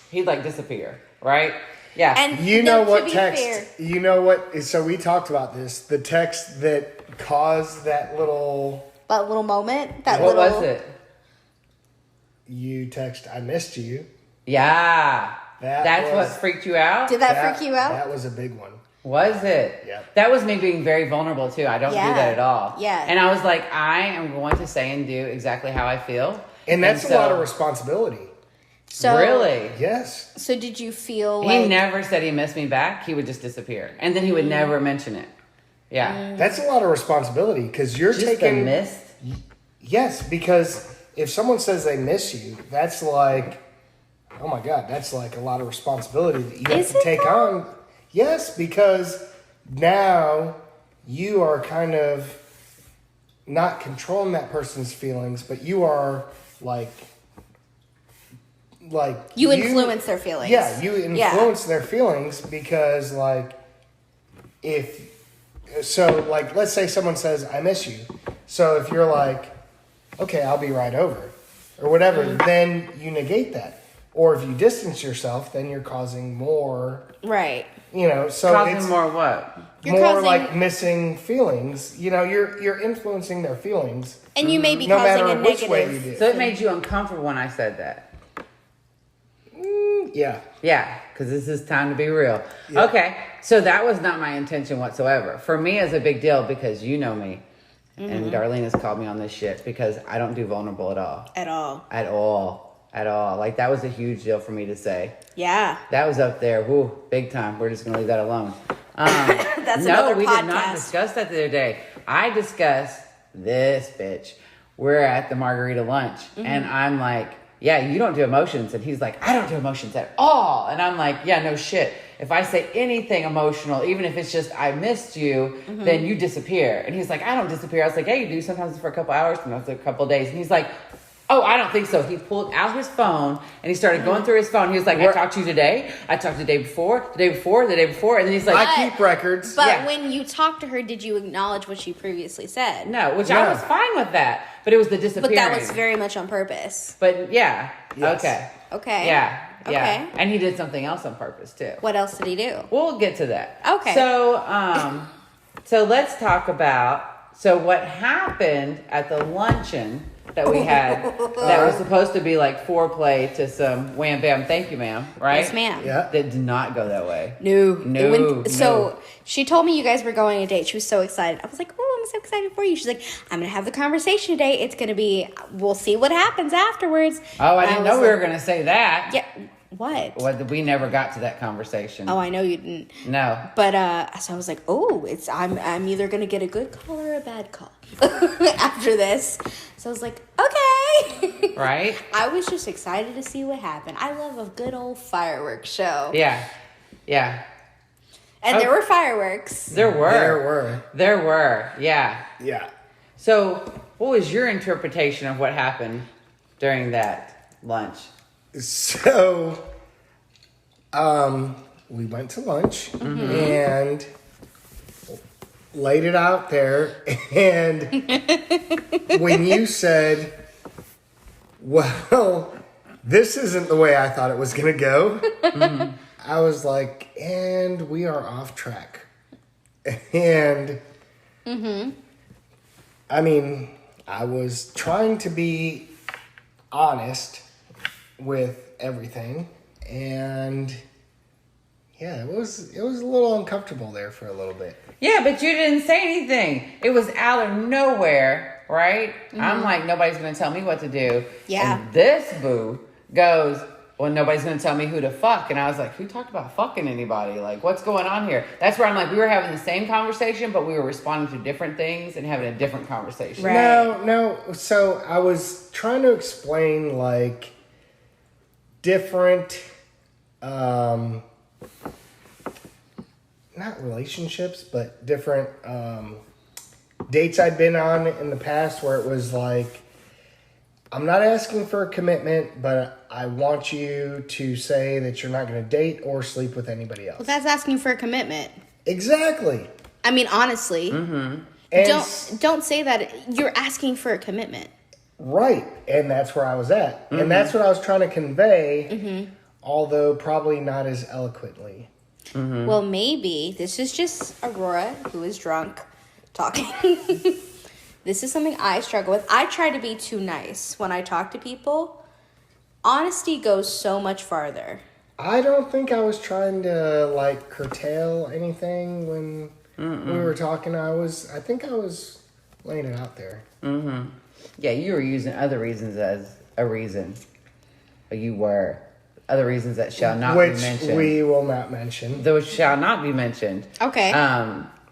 he'd like disappear, right? Yeah. And You know to what be text? fair- You know what? So we talked about this. The text that caused that little. That little moment. That What little. was it? You text. I missed you. Yeah. That's was- what freaked you out? Did that freak you out? That was a big one. Was it? Yep. That was me being very vulnerable too. I don't do Yeah. that at all. Yeah. And I was like, I am going to say and do exactly how I feel. And that's so- a lot of responsibility. So Really? Yes. So did you feel He like never said he missed me back. He would just disappear. And then he would never mention it. Yeah. That's a lot of responsibility because you're Just taking. a missed. Yes, because if someone says they miss you, that's like, oh my God, that's like a lot of responsibility that you have Is to it take though? on. Yes, because now you are kind of not controlling that person's feelings, but you are like you influence their feelings? Yeah, you influence their feelings because like let's say someone says I miss you. So if you're like, okay, I'll be right over or whatever, then you negate that. Or if you distance yourself, then you're causing more, Right. so Causing it's more what? You're more causing- like missing feelings. You're influencing their feelings And you may be no causing matter a which negative. way you do. So it made you uncomfortable when I said that. Yeah. Yeah, because this is time to be real. Yeah. Okay, so that was not my intention whatsoever. For me, it's a big deal because you know me. And Darlene has called me on this shit because I don't do vulnerable at all. At all. At all. At all. Like, that was a huge deal for me to say. Yeah. That was up there. Woo, big time. We're just going to leave that alone. That's no, another we podcast. did not discuss that the other day. I discussed this bitch. We're at the margarita lunch. And I'm like, yeah, you don't do emotions. And he's like, I don't do emotions at all. And I'm like, yeah, no shit. If I say anything emotional, even if it's just I missed you, then you disappear. And he's like, I don't disappear. I was like, yeah, you do. Sometimes for a couple hours, sometimes for a couple days. And he's like, oh, I don't think so. He pulled out his phone and he started going through his phone. He was like, I talked to you today. I talked the day before, the day before, the day before. And then he's like, I keep records. But Yeah. when you talked to her, did you acknowledge what she previously said? no, which No. I was fine with that. But it was the disappearing. But that was very much on purpose. But yeah. Yes. Okay. Okay. Yeah. Yeah. Okay. And he did something else on purpose too. What else did he do? We'll get to that. Okay. So, so let's talk about what happened at the luncheon that we had that was supposed to be like foreplay to some wham bam thank you ma'am, right? Yes, ma'am. Yeah. That did not go that way. No. No, So no. she told me you guys were going on a date. She was so excited. I was like, oh, I'm so excited for you. She's like, I'm going to have the conversation today. It's going to be, we'll see what happens afterwards. Oh, I And didn't know was we were like, going to say that. Yeah. What? We never got to that conversation. Oh, I know you didn't. No. But so I was like, oh, I'm either gonna get a good call or a bad call after this. So I was like, okay. Right? I was just excited to see what happened. I love a good old fireworks show. Yeah. Yeah. And there were fireworks. There were. There were. There were. Yeah. Yeah. So, what was your interpretation of what happened during that lunch? So, we went to lunch and laid it out there. And when you said, well, this isn't the way I thought it was going to go, I was like, and we are off track. And, I mean, I was trying to be honest with everything, and yeah, it was a little uncomfortable there for a little bit. Yeah, but you didn't say anything. It was out of nowhere, right? I'm like, nobody's going to tell me what to do. Yeah. And this boo goes, well, nobody's going to tell me who to fuck. And I was like, who talked about fucking anybody? Like, what's going on here? That's where I'm like, we were having the same conversation, but we were responding to different things and having a different conversation. Right. No. So I was trying to explain like different, not relationships, but different dates I'd been on in the past where it was like, I'm not asking for a commitment, but I want you to say that you're not going to date or sleep with anybody else. Well, that's asking for a commitment. Exactly. I mean, honestly, And don't say that. You're asking for a commitment. Right. And that's where I was at. And that's what I was trying to convey although probably not as eloquently. Mm-hmm. Well, maybe this is just Aurora, who is drunk, talking. This is something I struggle with. I try to be too nice when I talk to people. Honesty goes so much farther. I don't think I was trying to like curtail anything when we were talking. I think I was laying it out there. Mm-hmm. Yeah, you were using other reasons as a reason. You were. Other reasons that shall not be mentioned. Which we will not mention. Those shall not be mentioned. Okay.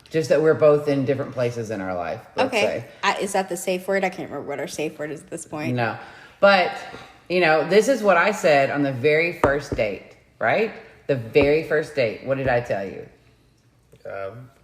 Just that we're both in different places in our life, let's say. Is that the safe word? I can't remember what our safe word is at this point. No. But, this is what I said on the very first date, right? The very first date. What did I tell you?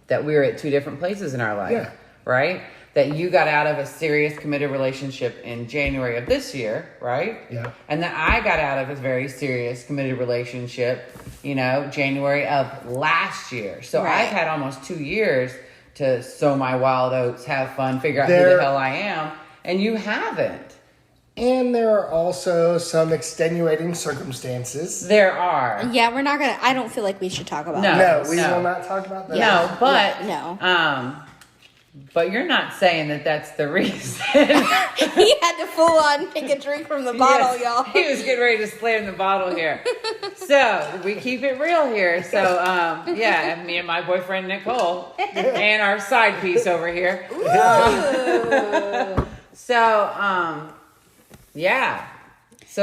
That we were at two different places in our life, yeah. Right? That you got out of a serious committed relationship in January of this year, right? Yeah. And that I got out of a very serious committed relationship, January of last year. So right. I've had almost 2 years to sow my wild oats, have fun, figure out who the hell I am. And you haven't. And there are also some extenuating circumstances. There are. Yeah, we're not going to... I don't feel like we should talk about No, we will not talk about that. No, but... No. But you're not saying that that's the reason. He had to full on take a drink from the bottle, y'all. He was getting ready to slam the bottle here. So we keep it real here. So and me and my boyfriend Nicole and our side piece over here. So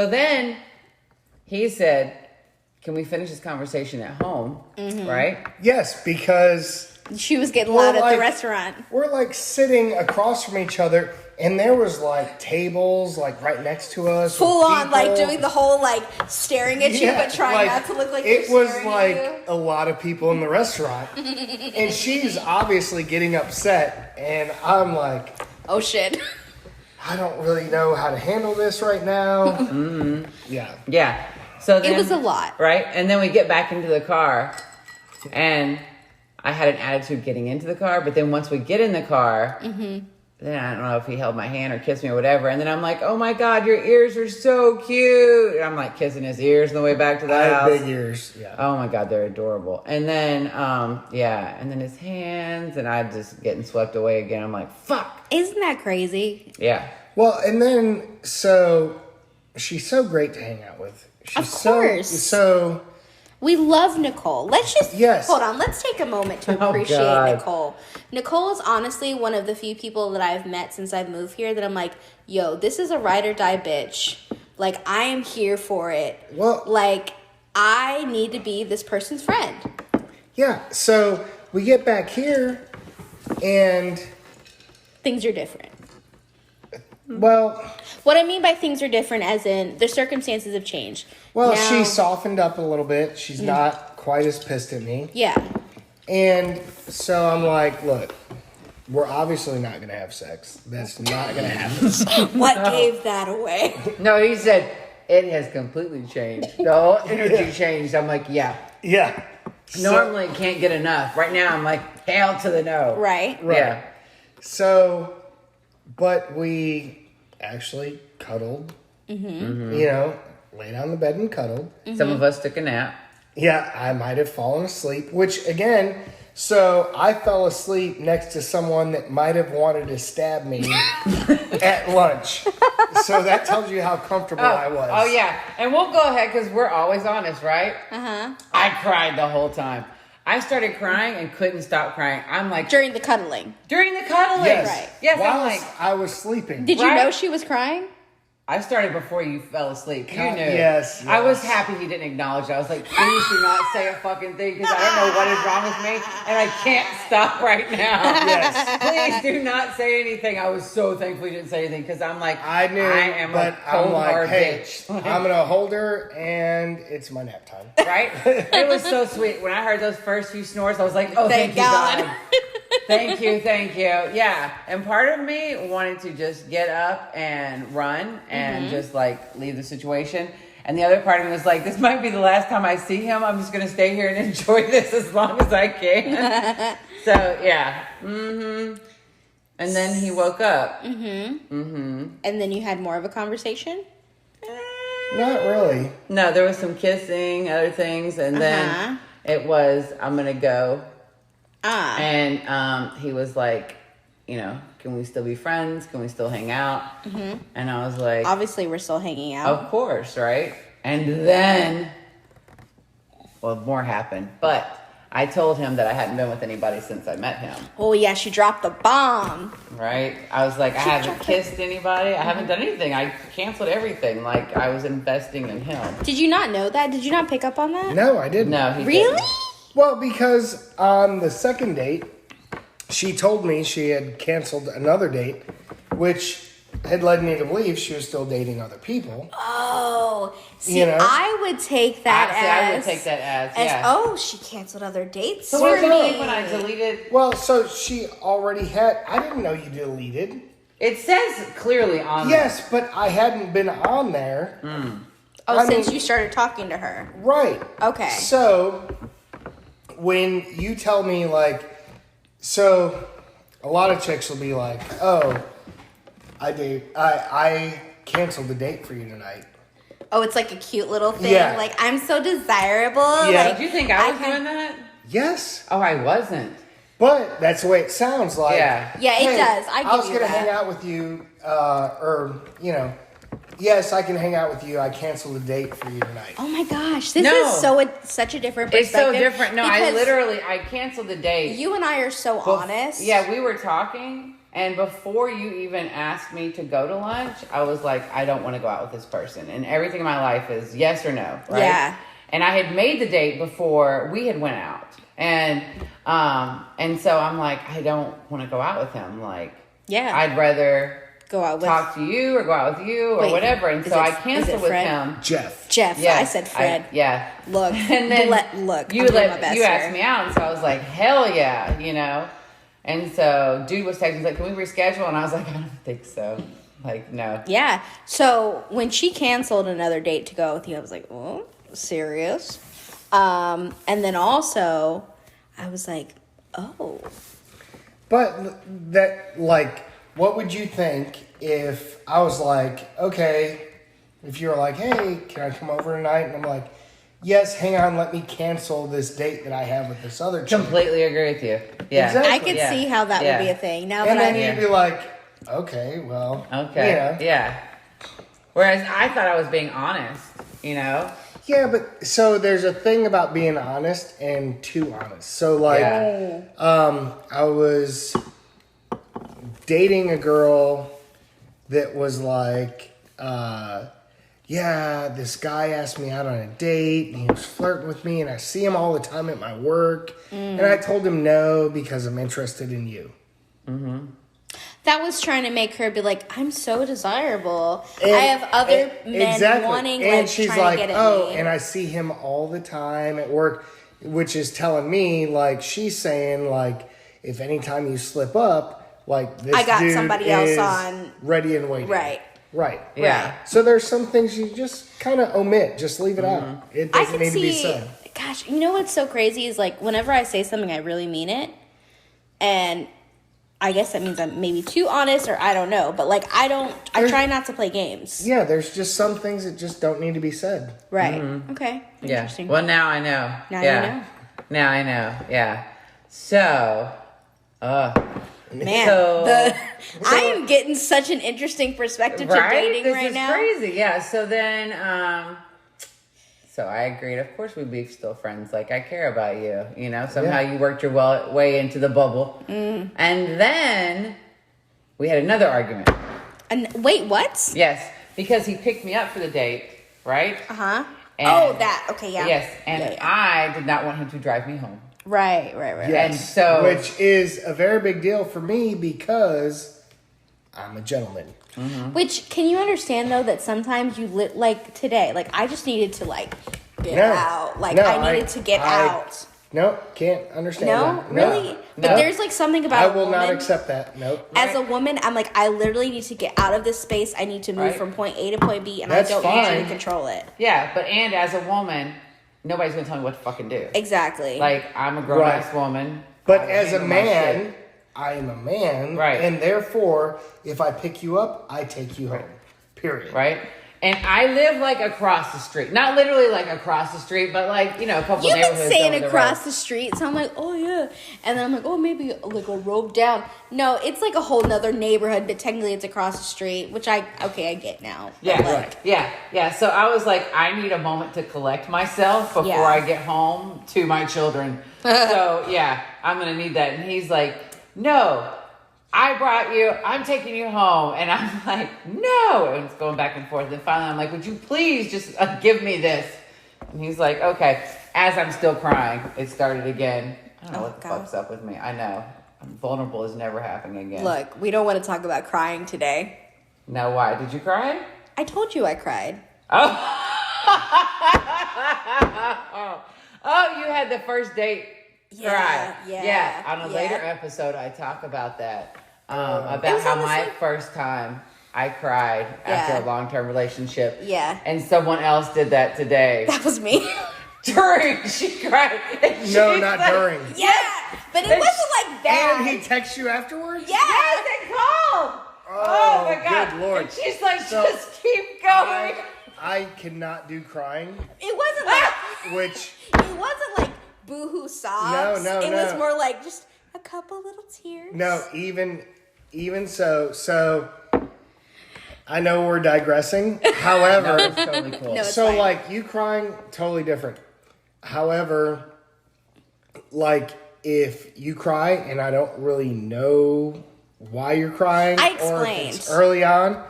then he said, "Can we finish this conversation at home?" Mm-hmm. Right? Yes, because she was getting loud at the restaurant. We're like sitting across from each other, and there was like tables like right next to us. Full on, like doing the whole like staring at you, but trying not to look like it you're was staring like at you. a lot of people in the restaurant, and she's obviously getting upset, and I'm like, oh shit. I don't really know how to handle this right now. Mm-hmm. Yeah. So then, it was a lot, right? And then we get back into the car, and I had an attitude getting into the car, but then once we get in the car, then I don't know if he held my hand or kissed me or whatever, and then I'm like, "Oh my God, your ears are so cute!" And I'm like kissing his ears on the way back to the house. Big ears, yeah. Oh my God, they're adorable. And then, and then his hands, and I just getting swept away again. I'm like, "Fuck!" Isn't that crazy? Yeah. Well, and then so she's so great to hang out with. She's Of course. So we love Nicole. Let's just hold on. Let's take a moment to appreciate Nicole. Nicole is honestly one of the few people that I've met since I've moved here that I'm like, yo, this is a ride or die bitch. Like, I am here for it. Well, like, I need to be this person's friend. Yeah. So we get back here, and things are different. Well, what I mean by things are different, as in the circumstances have changed. Well, now, she softened up a little bit. She's not quite as pissed at me. Yeah. And so I'm like, look, we're obviously not going to have sex. That's not going to happen. What gave that away? No, he said, it has completely changed. The whole energy changed. I'm like, yeah. Yeah. Normally can't get enough. Right now, I'm like, hell to the no. Right. Yeah. So, but we actually cuddled. Laid on the bed and cuddled. Some of us took a nap. Yeah, I might have fallen asleep, which again, so I fell asleep next to someone that might have wanted to stab me at lunch. So that tells you how comfortable I was. Oh, yeah. And we'll go ahead because we're always honest, right? Uh-huh. I cried the whole time. I started crying and couldn't stop crying. I'm like... During the cuddling. Yes. Right. Yes, While I'm like... I was sleeping. Did you know she was crying? I started before you fell asleep. You knew. Yes. I was happy he didn't acknowledge it. I was like, please do not say a fucking thing because I don't know what is wrong with me and I can't stop right now. Yes. Please do not say anything. I was so thankful you didn't say anything because I'm like, I knew, I am but a cold I'm like, hard hey, bitch. I'm going to hold her and it's my nap time. Right? It was so sweet. When I heard those first few snores, I was like, oh, thank you, God. Thank you. Yeah. And part of me wanted to just get up and run and just like leave the situation. And the other part of me was like, this might be the last time I see him. I'm just going to stay here and enjoy this as long as I can. So, yeah. And then he woke up. And then you had more of a conversation? Not really. No, there was some kissing, other things, and then it was, I'm going to go. And he was like, you know, can we still be friends? Can we still hang out? Mm-hmm. And I was like... Obviously, we're still hanging out. Of course, right? And then... Well, more happened. But I told him that I hadn't been with anybody since I met him. Oh, yeah, she dropped the bomb. Right? I was like, I haven't kissed anybody. I haven't done anything. I canceled everything. Like, I was investing in him. Did you not know that? Did you not pick up on that? No, I didn't. No, he Really? didn't. Well, because on the second date, she told me she had canceled another date, which had led me to believe she was still dating other people. Oh, see, You know? I would take that I would take that as oh, she canceled other dates So for what did me. you think when I deleted? Well, so she already had... I didn't know you deleted. It says clearly on Yes, but I hadn't been on there. Since you started talking to her. Right. Okay. So, when you tell me, like... So, a lot of chicks will be like, oh... I canceled the date for you tonight. Oh, it's like a cute little thing. Yeah. Like, I'm so desirable. Yeah. Like, Did you think I was doing that? Yes. Oh, I wasn't. But that's the way it sounds like. Yeah. Yeah, it does. I was give you gonna that. hang out with you, or, you know, yes, I can hang out with you. I canceled the date for you tonight. Oh my gosh, this No. is such a different It's perspective. so different. No, I canceled the date. You and I are so honest. Yeah, we were talking. And before you even asked me to go to lunch, I was like, I don't want to go out with this person. And everything in my life is yes or no, right? Yeah. And I had made the date before we had went out. And so I'm like, I don't want to go out with him. Like, Yeah. I'd rather Go out with talk to you or go out with you or Wait, whatever. And is so it- I is canceled it with Fred? him. Jeff. Yeah, I said Fred. yeah. Look, And then look. you I'm doing my best you asked here. me out, and so I was like, hell yeah, you know. And so dude was texting, he's like, can we reschedule? And I was like, I don't think so. Like, no. Yeah. So when she canceled another date to go with you, I was like, oh, serious. And then also, I was like, oh. But that, like, what would you think if I was like, okay, if you were like, hey, can I come over tonight? And I'm like, yes, hang on, let me cancel this date that I have with this other chick. Completely agree with you. Yeah. Exactly. I could Yeah. see how that Yeah. would be a thing. Now And that then I you'd be like, okay, well, Okay. you know. Yeah. Whereas I thought I was being honest, you know? Yeah, but so there's a thing about being honest and too honest. So like, Yeah. I was dating a girl that was like, yeah, this guy asked me out on a date and he was flirting with me and I see him all the time at my work. And I told him no because I'm interested in you. that was trying to make her be like, I'm so desirable. And- I have other men exactly. wanting, and like, she's trying like, to get at oh, me. and I see him all the time at work, which is telling me, like, she's saying, like, if anytime you slip up, like, this I got dude somebody else is on- ready and waiting. Right. Right. Yeah. Right. So there's some things you just kind of omit. Just leave it out. It I doesn't could need to be see, said. gosh, you know what's so crazy is, like, whenever I say something, I really mean it. And I guess that means I'm maybe too honest, or I don't know. But, like, I try not to play games. Yeah, there's just some things that just don't need to be said. Right. Okay. Yeah. Interesting. Well, now I know. Now yeah. you know. Now I know. Yeah. So, Man, So- I am getting such an interesting perspective to dating this right is now. crazy. Yeah. So then, so I agreed. Of course, we'd be still friends. Like, I care about you. You know, somehow you worked your way into the bubble. And then we had another argument. And wait, what? Yes, because he picked me up for the date, right? Uh-huh. And- Oh, that. Okay, yeah. Yes, and Yeah, yeah. I did not want him to drive me home. Right. Yes. And so- Which is a very big deal for me because I'm a gentleman. Which, can you understand, though, that sometimes you like today, like, I just needed to, like, get No. out. Like, No, I needed to get out. Nope, can't understand No? that. Really? But No. there's, like, something about I a will not woman- accept that. Nope. As a woman, I'm like, I literally need to get out of this space. I need to move Right. from point A to point B, and That's I don't usually fine. control it. Yeah, but and as a woman, nobody's gonna tell me what to fucking do. Exactly. Like, I'm a grown ass woman. But I as a handle my shit. man, I am a man. Right. And therefore, if I pick you up, I take you home. Period. Right? And I live like across the street. Not literally like across the street, but like, a couple You've neighborhoods been saying over across road. the street, so I'm like, oh yeah. And then I'm like, oh, maybe like a road down. No, it's like a whole nother neighborhood, but technically it's across the street, which I get now. Yeah, But, right. Yeah. So I was like, I need a moment to collect myself before Yeah. I get home to my children. So yeah, I'm going to need that. And he's like, no, I brought you, I'm taking you home. And I'm like, no. And it's going back and forth. And finally I'm like, would you please just give me this? And he's like, okay. As I'm still crying, it started again. I don't know what the fuck's up with me. I know. I'm vulnerable is never happening again. Look, we don't want to talk about crying today. No, why? Did you cry? I told you I cried. Oh. Oh, you had the first date cry. Yeah. On a later episode, I talk about that. About how my first time I cried after a long-term relationship. Yeah. And someone else did that today. That was me. During, she cried. No, not during. Yeah, but it wasn't like that. And he texts you afterwards? Yes, it called. Oh my God. Good Lord. And she's like, So, just keep going. I cannot do crying, It wasn't like which it wasn't like boohoo sobs. No, It was no. more like just a couple little tears. no, even so I know we're digressing. However, It's totally cool. No, it's so fine. like you crying, totally different. However, like if you cry and I don't really know why you're crying, I or if explained. it's early on.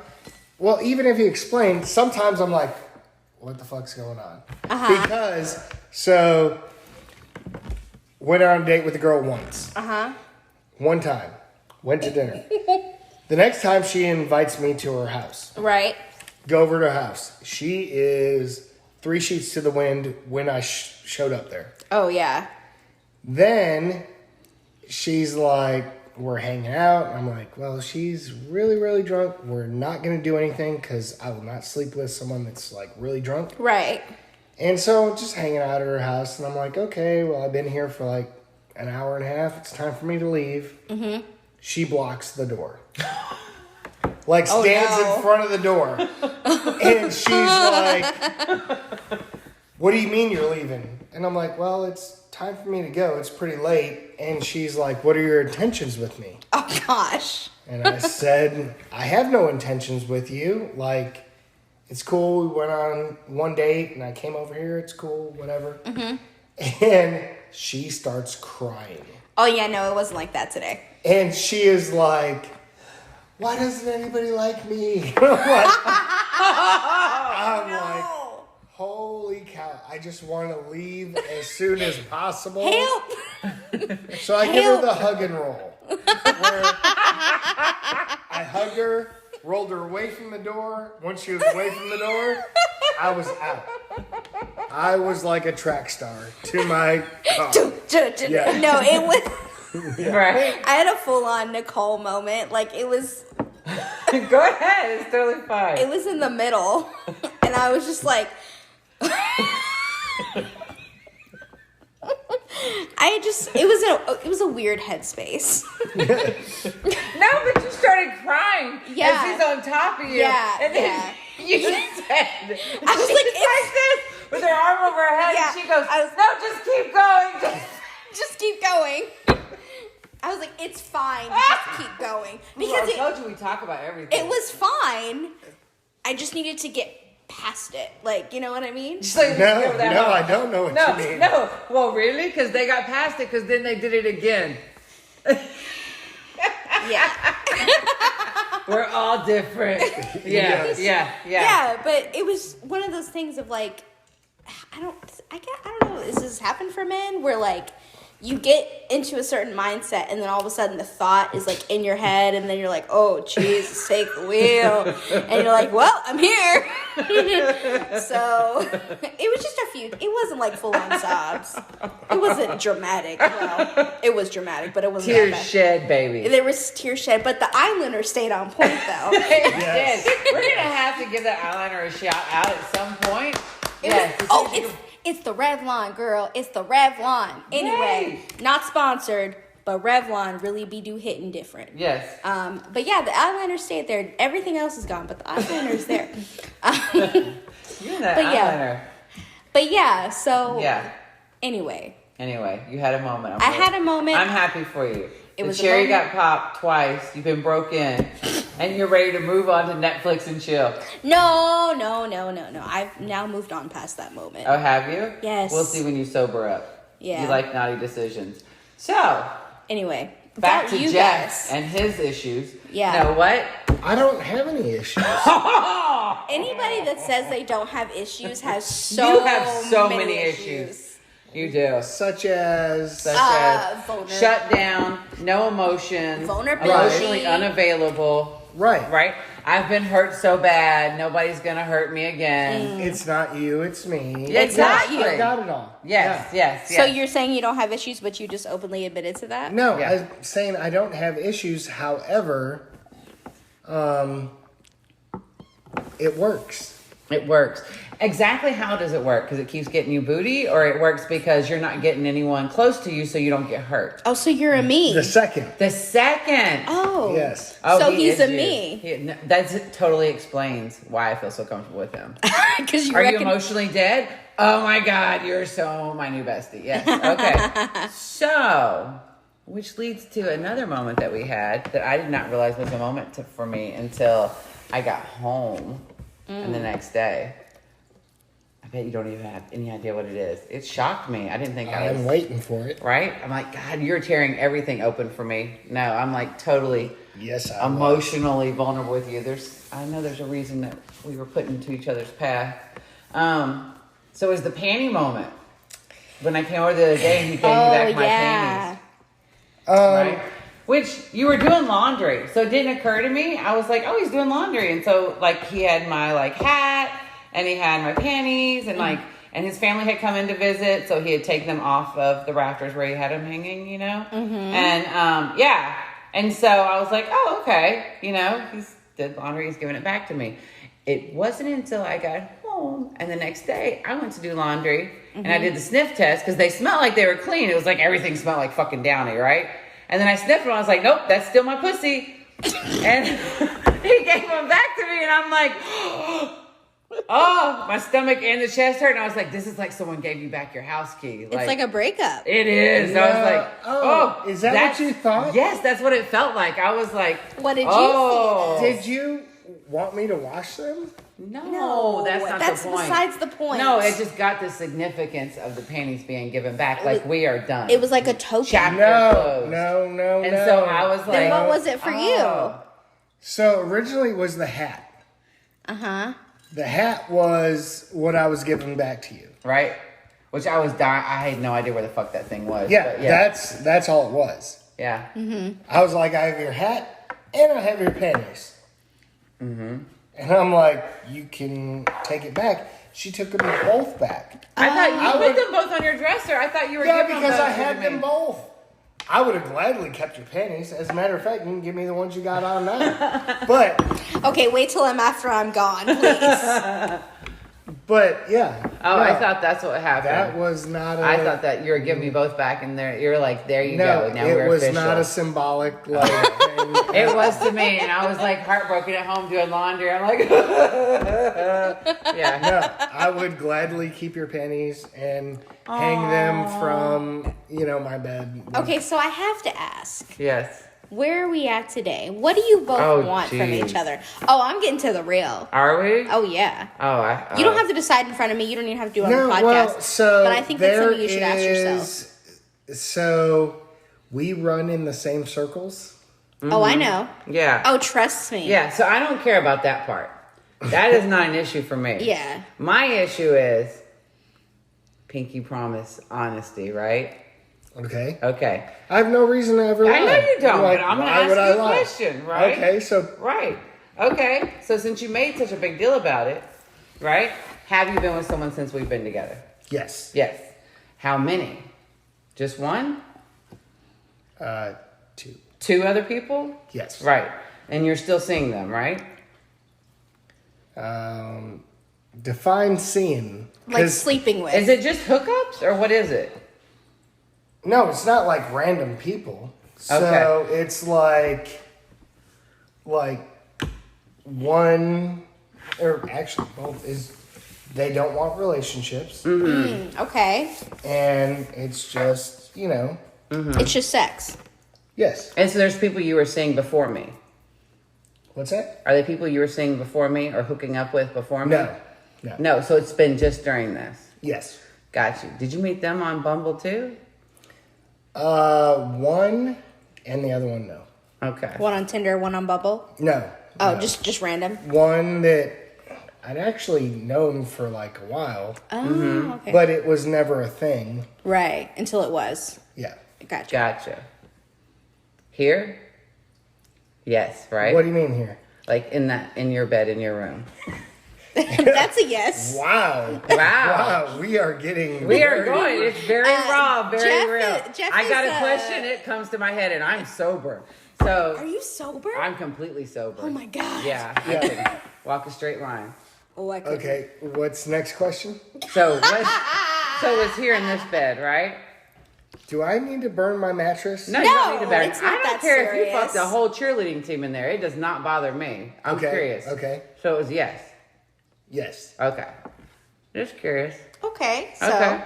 Well, even if you explain, sometimes I'm like, what the fuck's going on? Because so went on a date with a girl once. One time, went to dinner. The next time she invites me to her house. Right. Go over to her house. She is 3 sheets to the wind when I showed up there. Oh yeah. Then she's like, we're hanging out. I'm like, well, she's really, really drunk. We're not going to do anything because I will not sleep with someone that's like really drunk. Right. And so just hanging out at her house. And I'm like, okay, well, I've been here for like an hour and a half. It's time for me to leave. Mm-hmm. She blocks the door. Like stands in front of the door. And she's like, what do you mean you're leaving? And I'm like, well, it's time for me to go. It's pretty late. And she's like, what are your intentions with me? Oh gosh. And I said, I have no intentions with you. Like, it's cool. We went on one date and I came over here. It's cool, whatever. Mm-hmm. And she starts crying. Oh yeah, no, it wasn't like that today. And she is like, why doesn't anybody like me? I'm like, holy cow. I just want to leave as soon as possible. Help! So I give her the hug and roll. Where I hugged her, rolled her away from the door. Once she was away from the door, I was out. I was like a track star to my car. Yeah. No, it was. Right. I had a full-on Nicole moment. Like it was. Go ahead. It's totally fine. It was in the middle, and I was just like. It was a weird headspace. No, but you started crying. Yeah. And she's on top of you. Yeah, And then yeah. you said, I was she's like, like this with her arm over her head. Yeah, And she goes, I was- no, just keep going. Just keep going. I was like, it's fine. Just keep going. Because I told you we talk about everything. it was fine. I just needed to get past it. Like, you know what I mean? She's like, No, give that no, hug. I don't know what you mean. No. Well, really? Because they got past it because then they did it again. Yeah. We're all different. Yes. Yeah, but it was one of those things of like, I don't know. Does this happen for men where like you get into a certain mindset and then all of a sudden the thought is like in your head and then you're like, oh Jesus, take the wheel, and you're like, well, I'm here. So it was just a few. It wasn't like full on sobs. It wasn't dramatic. Well, it was dramatic, but it wasn't that Tears bad. shed, baby. There was tear shed, but the eyeliner stayed on point though. Yes. We're going to have to give that eyeliner a shout out at some point. It's the Revlon, girl. It's the Revlon. Anyway, not sponsored, but Revlon really be do hitting different. Yes. But yeah, the eyeliner stayed there. Everything else is gone, but the eyeliner's there. You're that eyeliner. But yeah, so yeah. Anyway, you had a moment. I had a moment. I'm happy for you. It was the cherry got popped twice. You've been broke in, and you're ready to move on to Netflix and chill. No. I've now moved on past that moment. Oh, have you? Yes. We'll see when you sober up. Yeah. You like naughty decisions. So, anyway, back to you Jeff guys. and his issues. Yeah. Know what? I don't have any issues. Anybody that says they don't have issues has You have so many issues. You do. Such as shut down, no emotion, vulnerability, emotionally unavailable. Right. I've been hurt so bad, nobody's gonna hurt me again. It's not you, it's me. It's not you. I got it all. Yes. So you're saying you don't have issues, but you just openly admitted to that? No, Yeah. I'm saying I don't have issues. However, it works. It works. Exactly how does it work? Because it keeps getting you booty, or it works because you're not getting anyone close to you so you don't get hurt? Oh, so you're a me. The second. Oh. Yes. Oh, so he he's is a you. me. That totally explains why I feel so comfortable with him. Because Are you emotionally dead? Oh my God, you're so my new bestie. Yes. Okay. So, which leads to another moment that we had that I did not realize was a moment for me until I got home and the next day. I bet you don't even have any idea what it is. It shocked me. I didn't think I'm waiting for it. Right? I'm like, God, you're tearing everything open for me. No, I'm like totally emotionally vulnerable with you. I know there's a reason that we were put into each other's path. So it was the panty moment. When I came over the other day and he gave me back my panties. Right? Which you were doing laundry. So it didn't occur to me. I was like, oh, he's doing laundry. And so like he had my like hat and he had my panties and like, and his family had come in to visit. So he had taken them off of the rafters where he had them hanging, you know? And and so I was like, oh, okay. You know, he's did laundry. He's giving it back to me. It wasn't until I got home and the next day I went to do laundry and I did the sniff test because they smelled like they were clean. It was like everything smelled like fucking Downy, right? And then I sniffed them. I was like, nope, that's still my pussy. And he gave them back to me and I'm like, oh, my stomach and the chest hurt. And I was like, this is like someone gave you back your house key. It's like a breakup. It is. Yeah. I was like, oh. Is that what you thought? Yes, that's what it felt like. I was like, what did you see? Did you want me to wash them? No, that's not the point. That's besides the point. No, it just got the significance of the panties being given back. Like, we are done. It was like a token. Chapter closed. No. And so I was like... Then what was it for you? So originally it was the hat. The hat was what I was giving back to you. Right? Which I was dying. I had no idea where the fuck that thing was. Yeah, that's all it was. Yeah. I was like, I have your hat and I have your panties. And I'm like, you can take it back. She took them both back. I thought you put them both on your dresser. I thought you were giving them because I had them both. I would have gladly kept your panties. As a matter of fact, you can give me the ones you got on now. But okay, wait till after I'm gone, please. But yeah. Oh, no, I thought that's what happened. That was not. I thought that you were giving me both back, and you're like, there you go. Now we're official. It was not a symbolic like thing. It was to me, and I was like heartbroken at home doing laundry. I'm like, yeah. No, I would gladly keep your panties and hang them from my bed. Okay, so I have to ask. Yes. Where are we at today? What do you both want from each other? Oh, I'm getting to the real. Are we? Oh, yeah. Oh, you don't have to decide in front of me. You don't even have to do it on the podcast. But I think that's something you should ask yourself. So, we run in the same circles? Oh, I know. Yeah. Oh, trust me. Yeah, so I don't care about that part. That is not an issue for me. Yeah. My issue is pinky promise, honesty, right? Okay. I have no reason to ever lie. I know you don't, but I'm going to ask you a question, right? Okay, so... Right. Okay, so since you made such a big deal about it, right? Have you been with someone since we've been together? Yes. Yes. How many? Just one? 2. 2 other people? Yes. Right. And you're still seeing them, right? Define seeing. Like sleeping with. Is it just hookups or what is it? No, it's not like random people. So it's like one, or actually both, is they don't want relationships. Okay. And it's just, It's just sex. Yes. And so there's people you were seeing before me. What's that? Are they people you were seeing before me or hooking up with before me? No. No, so it's been just during this. Yes. Got you. Did you meet them on Bumble too? One and the other one, no. Okay. One on Tinder, one on Bumble. No. Oh, no. just random. One that I'd actually known for like a while. Oh, okay. But it was never a thing. Right, until it was. Yeah. Gotcha. Here? Yes, right? What do you mean here? Like in your bed, in your room. That's a yes. Wow. Wow. We are getting. We are going. It's very raw, very Jeff real. Jeff I got is, a question. It comes to my head, and I'm sober. So Are you sober? I'm completely sober. Oh my god. Yeah, I can walk a straight line. Oh, I could. Okay. What's next question? So it's here in this bed, right? Do I need to burn my mattress? No, you don't need to burn. it's not I don't that care if you serious. fucked the whole cheerleading team in there. It does not bother me. I'm curious. Okay. So it was yes. Yes. Okay. Just curious. Okay, so Okay.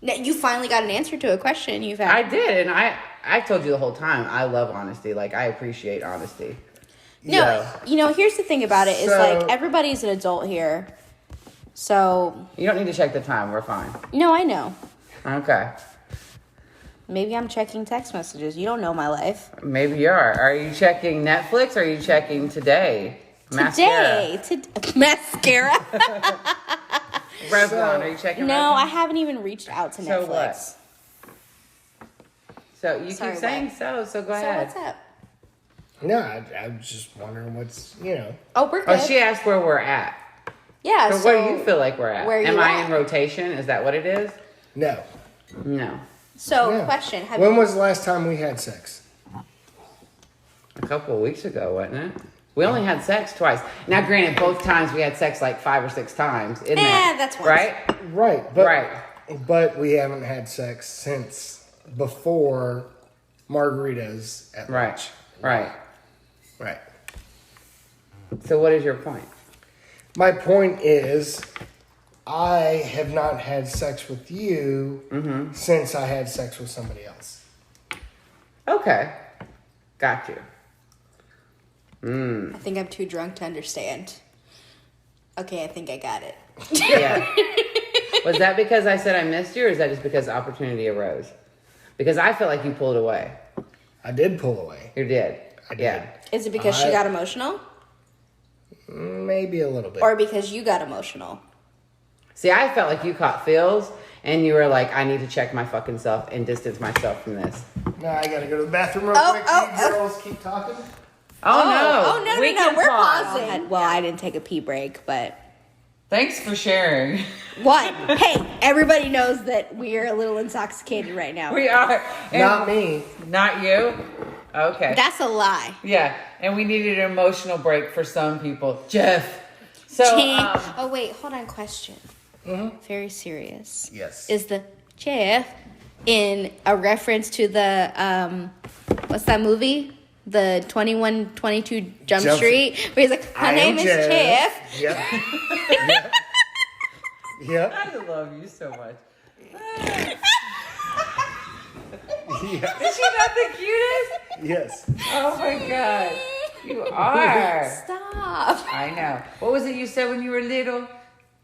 now you finally got an answer to a question you've had. I did, and I told you the whole time. I love honesty. Like I appreciate honesty. No, here's the thing about it is So- like everybody's an adult here. So, You don't need to check the time. We're fine. no, I know. Okay. Maybe I'm checking text messages. You don't know my life. Maybe you are. Are you checking Netflix or are you checking Today? Mascara. Revlon, are you checking No, Revlon? I haven't even reached out to So Netflix. what? So you Sorry, keep saying what? so go So ahead. what's up? No, I'm just wondering what's. Oh, we're good. Oh, she asked where we're at. Yeah. So where do you feel like we're at? where you Am I at? in rotation? Is that what it is? No. No. So, Yeah. question: Have When you? was the last time we had sex? A couple of weeks ago, wasn't it? We only had sex twice. Now, granted, both times we had sex like 5 or 6 times. Isn't that that's once. right? Right. But, Right. But we haven't had sex since before margaritas at Right. lunch. Right. Right. So what is your point? My point is, I have not had sex with you since I had sex with somebody else. Okay. Got you. I think I'm too drunk to understand. Okay, I think I got it. Yeah. Was that because I said I missed you, or is that just because opportunity arose? Because I feel like you pulled away. I did pull away. You did. I did. Yeah. Is it because she got emotional, Maybe a little bit. or because you got emotional? See, I felt like you caught feels, and you were like, I need to check my fucking self and distance myself from this. No, I gotta go to the bathroom real Oh, quick. oh, You girls keep talking. Oh, no. We can We're pause. pausing. Well, I didn't take a pee break, but Thanks for sharing. what? Hey, everybody knows that we are a little intoxicated right now. We are. And Not me. Not you? Okay. That's a lie. Yeah, and we needed an emotional break for some people. Jeff. So, Oh wait, hold on. Question. Very serious. Yes. Is the Jeff in a reference to the what's that movie? The 21-22 Jump Street, where he's like, "Her name is Jeff." Yep. Yep. Yep. I love you so much. Yes. Is she not the cutest? Yes. Oh my god. You are. Stop. I know. What was it you said when you were little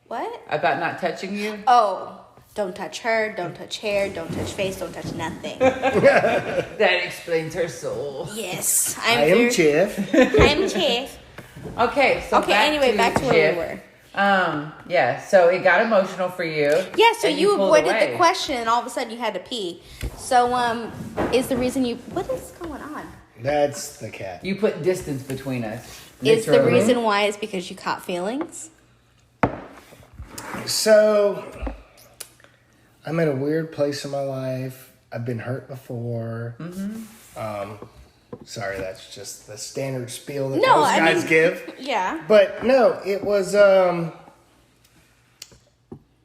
What? about not touching you? Oh, don't touch her. Don't touch hair. Don't touch face. Don't touch nothing. That explains her soul. Yes, I am Jeff. I'm Jeff. Okay, so Okay. Back to where Jeff. we were. Yeah, so it got emotional for you. Yeah, so and you pulled avoided away. the question, and all of a sudden you had to pee. So, is the reason you? What is going on? That's the cat. You put distance between us. Is the literally. reason why is because you caught feelings? So, I'm at a weird place in my life. I've been hurt before. Sorry, that's just the standard spiel that No, most I guys mean- give. Yeah. But no, it was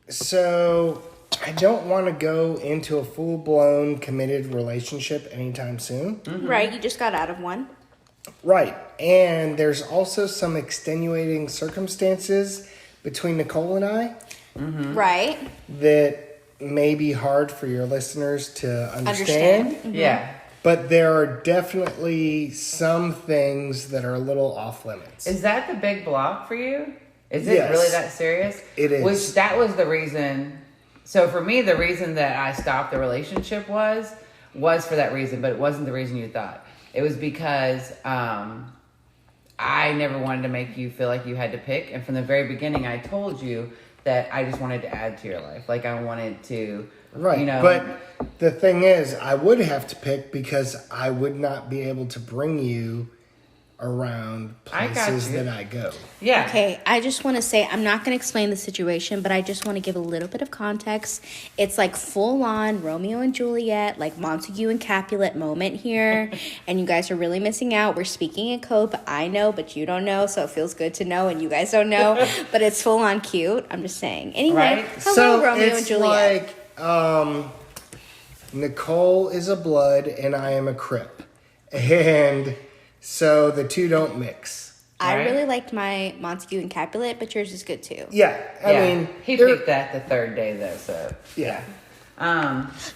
so I don't want to go into a full-blown committed relationship anytime soon. Right, you just got out of one. Right. And there's also some extenuating circumstances between Nicole and I Right. that may be hard for your listeners to understand. Mm-hmm. Yeah. But there are definitely some things that are a little off limits. Is that the big block for you? Is it Yes. really that serious? It is. That was the reason. So for me, the reason that I stopped the relationship was for that reason, but it wasn't the reason you thought. It was because I never wanted to make you feel like you had to pick. And from the very beginning, I told you that I just wanted to add to your life. Like I wanted to, Right. you know. But the thing is, I would have to pick because I would not be able to bring you around I got places you. that I go. Yeah. Okay, I just want to say, I'm not going to explain the situation, but I just want to give a little bit of context. It's like full on Romeo and Juliet, like Montague and Capulet moment here. And you guys are really missing out. We're speaking in code, but I know, but you don't know. So it feels good to know, and you guys don't know. But it's full on cute. I'm just saying. Anyway, Right. hello, So Romeo it's and Juliet. like Nicole is a blood and I am a Crip. And so the two don't mix. I Right. really liked my Montague and Capulet, but yours is good too. Yeah. I Yeah. mean, he they're- picked that the third day though, so Yeah.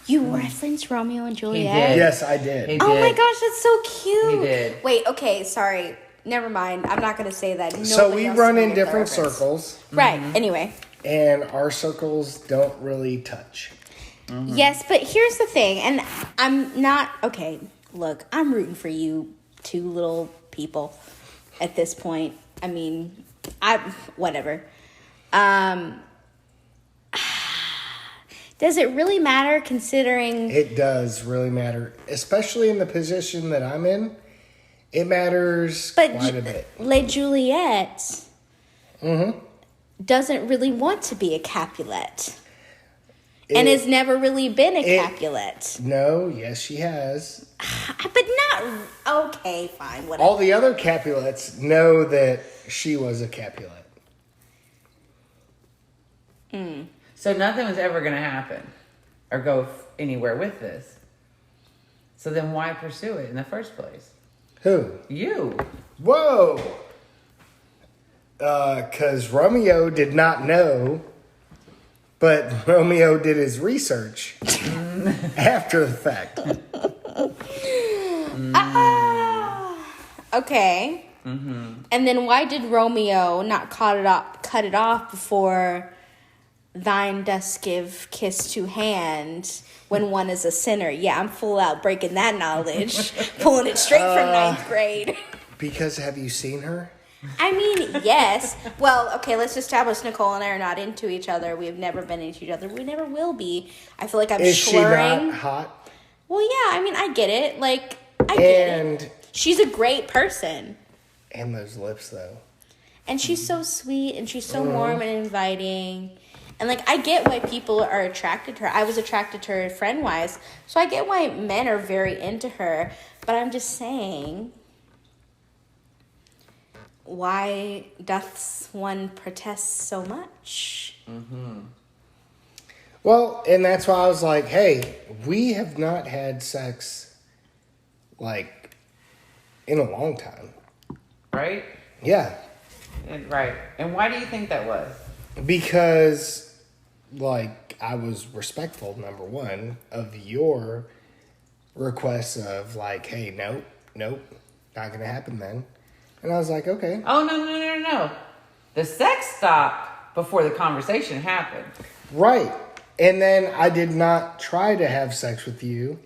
You referenced Romeo and Juliet? did. Yes, I did. He Oh my did. gosh, that's so cute. He did. Wait, okay, sorry. Never mind. I'm not going to say that. So Nobody we else run can in make that different reference. circles, Right. Anyway. and our circles don't really touch. Yes, but here's the thing, and I'm not okay. Look, I'm rooting for you two little people at this point. I mean, whatever. Does it really matter considering It does really matter, especially in the position that I'm in. It matters but quite a bit. Le Juliet doesn't really want to be a Capulet. And has never really been a Capulet. No, yes, she has. But not okay, fine, whatever. All the other Capulets know that she was a Capulet. So nothing was ever going to happen or go anywhere with this. So then why pursue it in the first place? Who? You. Whoa! Because Romeo did not know, but Romeo did his research after the fact. Okay. And then why did Romeo not cut it off before thine dost give kiss to hand when one is a sinner? Yeah, I'm full out breaking that knowledge, pulling it straight from ninth grade. Because have you seen her? I mean, yes. Well, okay, let's establish Nicole and I are not into each other. We have never been into each other. We never will be. I feel like I'm Is she slurring. not hot? Well, yeah, I mean, I get it. Like, I get And it. She's a great person. and those lips though. And she's so sweet and she's so warm and inviting. And, like, I get why people are attracted to her. I was attracted to her friend-wise. So I get why men are very into her. But I'm just saying, why doth one protest so much? Well, and that's why I was like, hey, we have not had sex, like, in a long time. Right? Yeah. Right. And why do you think that was? Because, like, I was respectful, number one, of your requests of, like, hey, nope, not going to happen then. And I was like, okay. Oh, no. The sex stopped before the conversation happened. Right. And then I did not try to have sex with you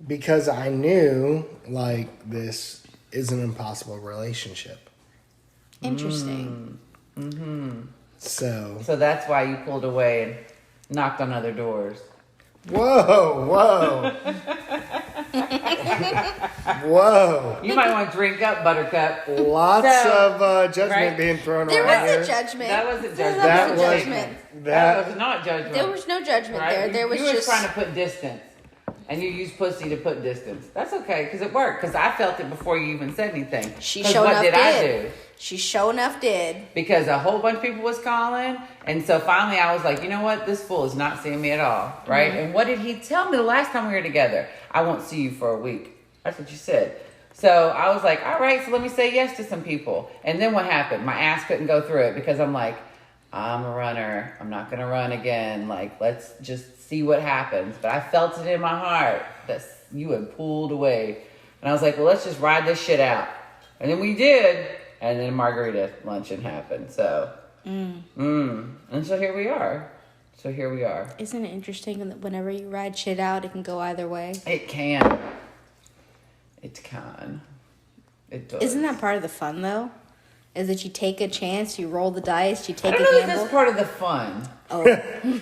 because I knew, like, this is an impossible relationship. Interesting. So, So that's why you pulled away and knocked on other doors. whoa. Whoa. You might want to drink up, Buttercup. Lots So, of judgment right. being thrown There around was here. a judgment. That wasn't There judgment. That was was- a judgment. That was not judgment. There was no judgment Right? there. There was you just... was trying to put distance. And you used pussy to put distance. That's okay, because it worked. Because I felt it before you even said anything. She 'Cause showed what up did I did. do? She sure enough did. Because a whole bunch of people was calling. And so finally I was like, you know what? This fool is not seeing me at all. Right? And what did he tell me the last time we were together? I won't see you for a week. That's what you said. So I was like, all right, so let me say yes to some people. And then what happened? My ass couldn't go through it because I'm like, I'm a runner. I'm not going to run again. Like, let's just see what happens. But I felt it in my heart that you had pulled away. And I was like, well, let's just ride this shit out. And then we did. And then margarita luncheon happened. So, and so here we are. Isn't it interesting that whenever you ride shit out, it can go either way? It can. It can. It does. Isn't that part of the fun, though? Is that you take a chance, you roll the dice, you take I a don't know if gamble? that's part of the fun. Oh.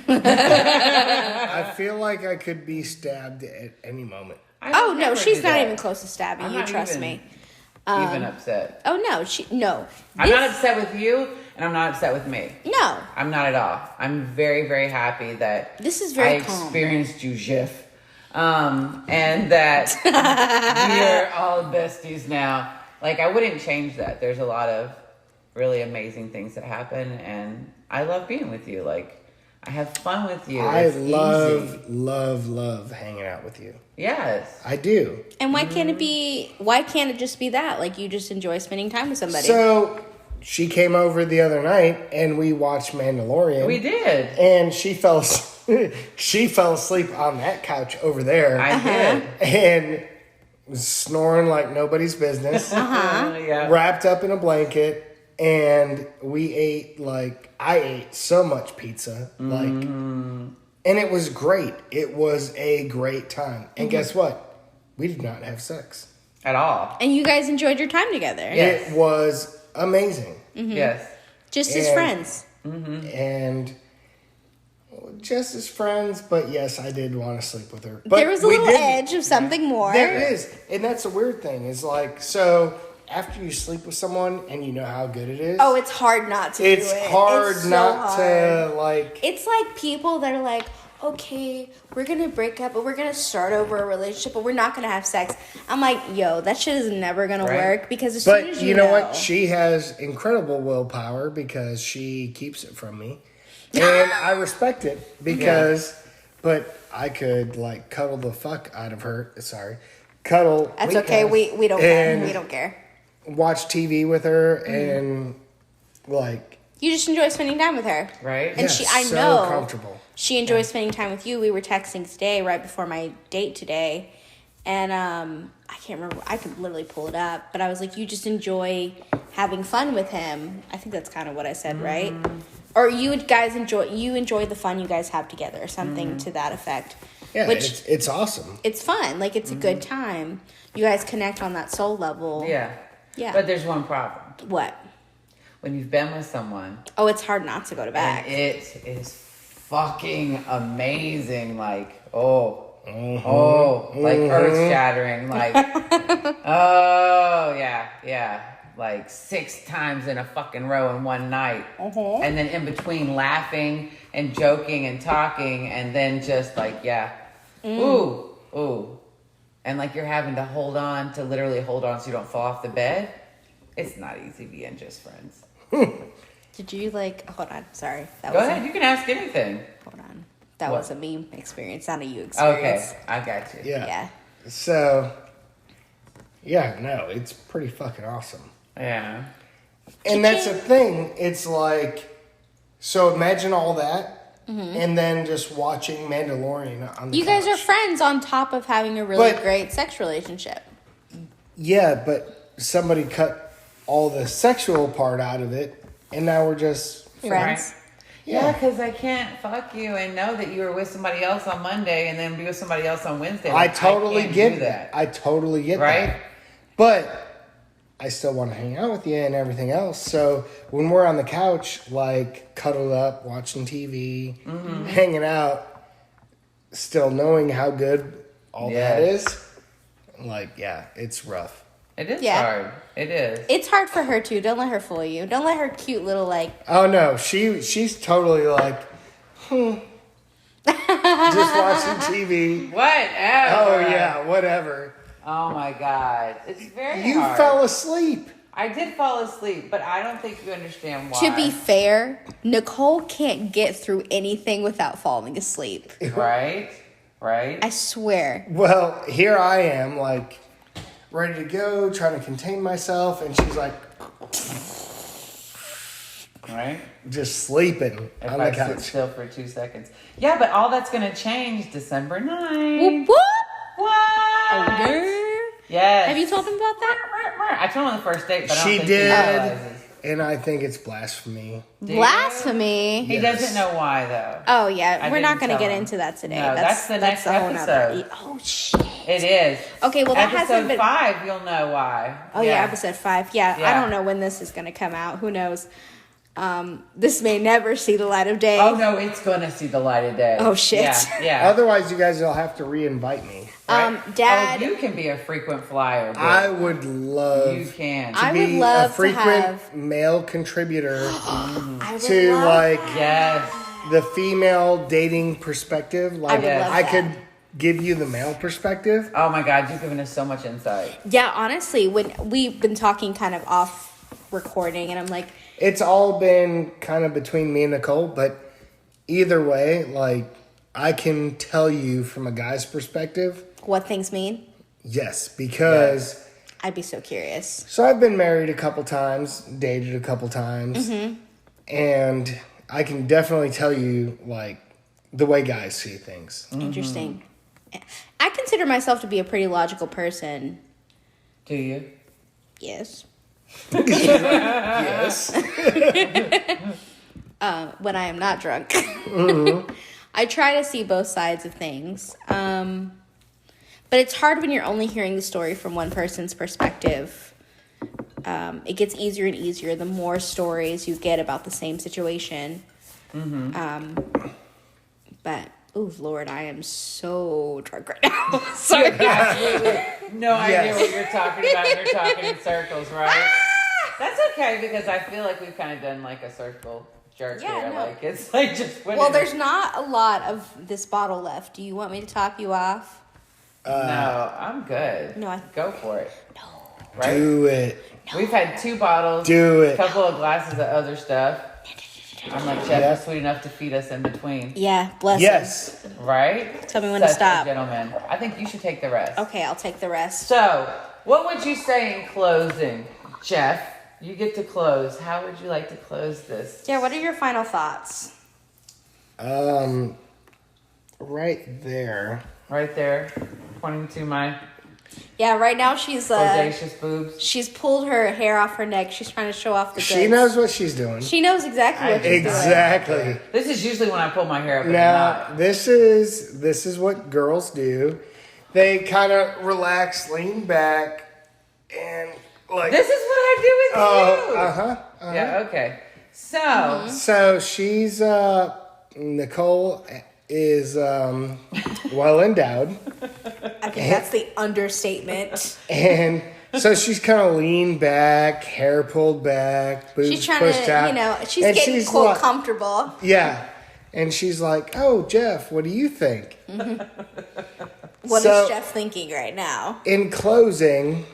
I feel like I could be stabbed at any moment. Oh, no, she's not even close to stabbing I'm you, not trust even- me. Even upset. Oh, no, I'm not upset with you, and I'm not upset with me. No. I'm not at all. I'm very, very happy that This is very I calm. experienced you, Jeff. And that we're all besties now. Like, I wouldn't change that. There's a lot of really amazing things that happen, and I love being with you. Like, I have fun with you. I love, easy. love hanging out with you. Yes. I do. And why can't it just be that? Like, you just enjoy spending time with somebody. So she came over the other night and we watched Mandalorian. We did. And she fell asleep on that couch over there. I did. And was snoring like nobody's business. Yeah. Wrapped up in a blanket. And we ate I ate so much pizza. And it was great. It was a great time. And guess what? We did not have sex. At all. And you guys enjoyed your time together. Yes. It was amazing. Yes. Just as And- friends. And just as friends, but yes, I did want to sleep with her. But There was a we little didn't. edge of something more. There is. And that's a weird thing. Is so after you sleep with someone and you know how good it is. Oh, it's hard not to it's do it. hard It's so not hard. to It's like people that are like, okay, we're going to break up, but we're going to start over a relationship, but we're not going to have sex. I'm like, yo, that shit is never going to work because as soon as But you you know what? She has incredible willpower because she keeps it from me. And I respect it because, but I could cuddle the fuck out of her. Sorry. Cuddle. That's okay. We don't care. We don't care. Watch TV with her and You just enjoy spending time with her. Right. And I so know comfortable. she enjoys spending time with you. We were texting today right before my date today. And I can't remember. I could literally pull it up. But I was like, you just enjoy having fun with him. I think that's kind of what I said, right? Or you guys enjoy the fun you guys have together or something to that effect. Yeah, Which it's awesome. it's fun. Like, it's a good time. You guys connect on that soul level. Yeah. Yeah. But there's one problem. What? When you've been with someone, Oh, it's hard not to go to back. and it is fucking amazing. Like, earth shattering. Like, oh, yeah. Like 6 times in a fucking row in one night. And then in between laughing and joking and talking, and then just ooh. And you're having to literally hold on so you don't fall off the bed. It's not easy being just friends. Did you hold on, sorry. That Go was ahead, you can ask anything. Hold on. That What? was a me experience, not a you experience. Okay, I got you. Yeah. Yeah. So, no, it's pretty fucking awesome. Yeah. And that's the thing. It's so imagine all that, and then just watching Mandalorian on the You guys are couch. friends on top of having a really But- great sex relationship. Yeah, but somebody cut all the sexual part out of it, and now we're just Friends. Yeah, because I can't fuck you and know that you were with somebody else on Monday and then be with somebody else on Wednesday. I totally can't get do that. I totally get Right? that. But I still want to hang out with you and everything else. So when we're on the couch, cuddled up, watching TV, hanging out, still knowing how good all that is, it's rough. It is Yeah. hard. It is. It's hard for her too. Don't let her fool you. Don't let her cute little Oh no, she's totally just watching TV. Whatever. Oh yeah, whatever. Oh my God. It's very You hard. fell asleep. I did fall asleep, but I don't think you understand why. To be fair, Nicole can't get through anything without falling asleep. Right? I swear. Well, here I am, like, ready to go, trying to contain myself, and she's like, Right? just sleeping If on I the sit couch. still for 2 seconds. Yeah, but all that's going to change December 9th. Whoop, whoop. What? Okay. Yes. Have you told him about that? I told him on the first date, but I don't She think did, he realizes. and I think it's blasphemy. Do you? Blasphemy. He Yes. doesn't know why, though. Oh, yeah. I We're not didn't going to tell get him. into that today. No, that's the next a whole nother- episode. Oh, shit. It is. Okay, well, that hasn't Episode been... 5, you'll know why. Oh, yeah, episode 5. Yeah, I Yeah. don't know when this is going to come out. Who knows? This may never see the light of day. Oh, no, it's going to see the light of day. Oh, shit. Yeah. Otherwise, you guys will have to re-invite me. Right? Dad... Oh, you can be a frequent flyer. Dude. I would love You can. I would be love a to frequent have- male contributor I would to, love like, that. Yes. the female dating perspective. Like, would love I that. could give you the male perspective. Oh, my God, you've given us so much insight. Yeah, honestly, when we've been talking kind of off recording, and I'm like, It's all been kind of between me and Nicole, but either way, like, I can tell you from a guy's perspective, what things mean? yes, because I'd be so curious. so I've been married a couple times, dated a couple times, and I can definitely tell you, like, the way guys see things. Interesting. I consider myself to be a pretty logical person. Do you? Yes. Yes. When I am not drunk. I try to see both sides of things. But it's hard when you're only hearing the story from one person's perspective. It gets easier and easier the more stories you get about the same situation. But, oh, Lord, I am so drunk right now. Sorry. No idea Yes. what you're talking about. You're talking in circles, right? That's okay, because I feel like we've kind of done like a circle jerk Yeah, here. no. Like, it's like just putting Well, there's not a lot of this bottle left. Do you want me to top you off? No, I'm good. No, Go for it. No. Right? Do it. We've had 2 bottles. Do it. A couple of glasses of other stuff. I'm like, Jeff is sweet enough to feed us in between. Yeah, bless Yes. Right? Tell me when Such to stop. a gentleman. I think you should take the rest. Okay, I'll take the rest. So, what would you say in closing? Jeff, you get to close. How would you like to close this? Yeah, what are your final thoughts? Right there. Right there, pointing to my Yeah, right now she's audacious boobs. she's pulled her hair off her neck. She's trying to show off the goods. She knows what she's doing. She knows exactly what she's doing. Exactly. This is usually when I pull my hair up in a Now, knot. this is what girls do. They kind of relax, lean back, and like. This is what I do with you. Uh-huh. Yeah, okay. So, So she's Nicole is well endowed, I think that's the understatement. and so she's kind of leaned back, hair pulled back, boobs She's trying pushed to, out. she's And getting she's quote like- comfortable. Yeah, and she's like, "Oh, Jeff, what do you think?" What So- is Jeff thinking right now? In closing,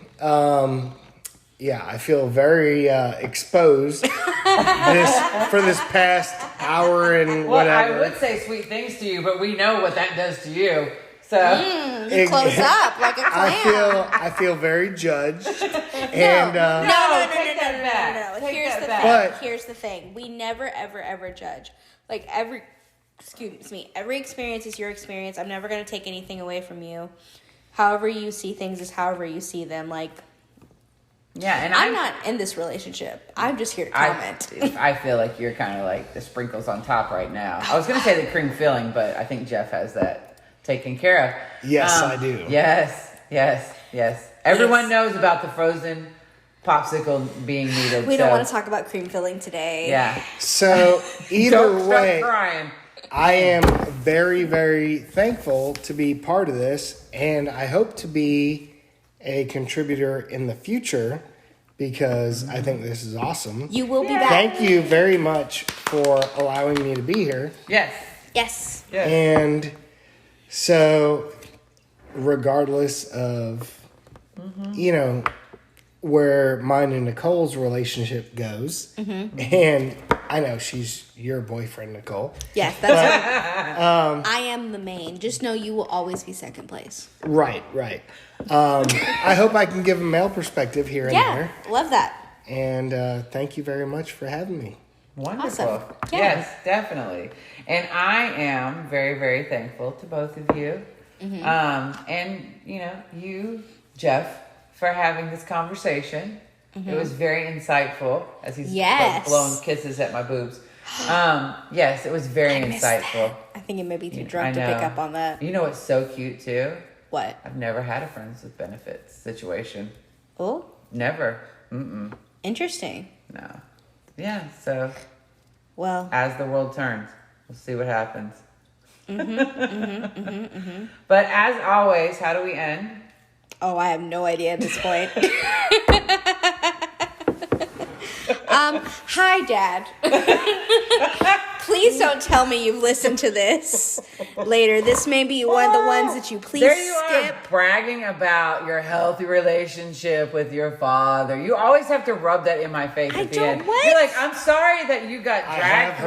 yeah, I feel very exposed for this past hour and well, whatever. I would say sweet things to you, but we know what that does to you. So, You close up like a clam. I feel very judged, and No, take that back. Take Here's that the back. thing. But- Here's the thing. We never, ever, ever judge. Like every experience is your experience. I'm never gonna take anything away from you. However you see things is however you see them. Like yeah, and I'm not in this relationship. I'm just here to comment. I feel like you're kind of like the sprinkles on top right now. I was going to say the cream filling, but I think Jeff has that taken care of. Yes, I do. Yes. Everyone Yes. knows about the frozen popsicle being needed. We don't want to talk about cream filling today. Yeah. so either Don't way, start crying. I am very, very thankful to be part of this, and I hope to be a contributor in the future because I think this is awesome. You will be back. Thank you very much for allowing me to be here. Yes. Yes. And so, regardless of, where mine and Nicole's relationship goes. And I know she's your boyfriend, Nicole. Yes, that's right. I am the main. Just know you will always be second place. Right. I hope I can give a male perspective here and there. Yeah, love that. And thank you very much for having me. Wonderful. Awesome. Yeah. Yes, definitely. And I am very, very thankful to both of you. And, you, Jeff, for having this conversation. It was very insightful as he's blowing kisses at my boobs. Yes, it was very insightful. I think it may be too drunk to pick up on that. You know what's so cute too? What? I've never had a friends with benefits situation. Oh? Never. Interesting. No. Yeah, so well, as the world turns, we'll see what happens. But as always, how do we end? Oh, I have no idea at this point. Hi, Dad. Please don't tell me you've listened to this later. This may be one of the ones that you please there you skip. Are bragging about your healthy relationship with your father. You always have to rub that in my face at the end. What? You're like, I'm sorry that you got dragged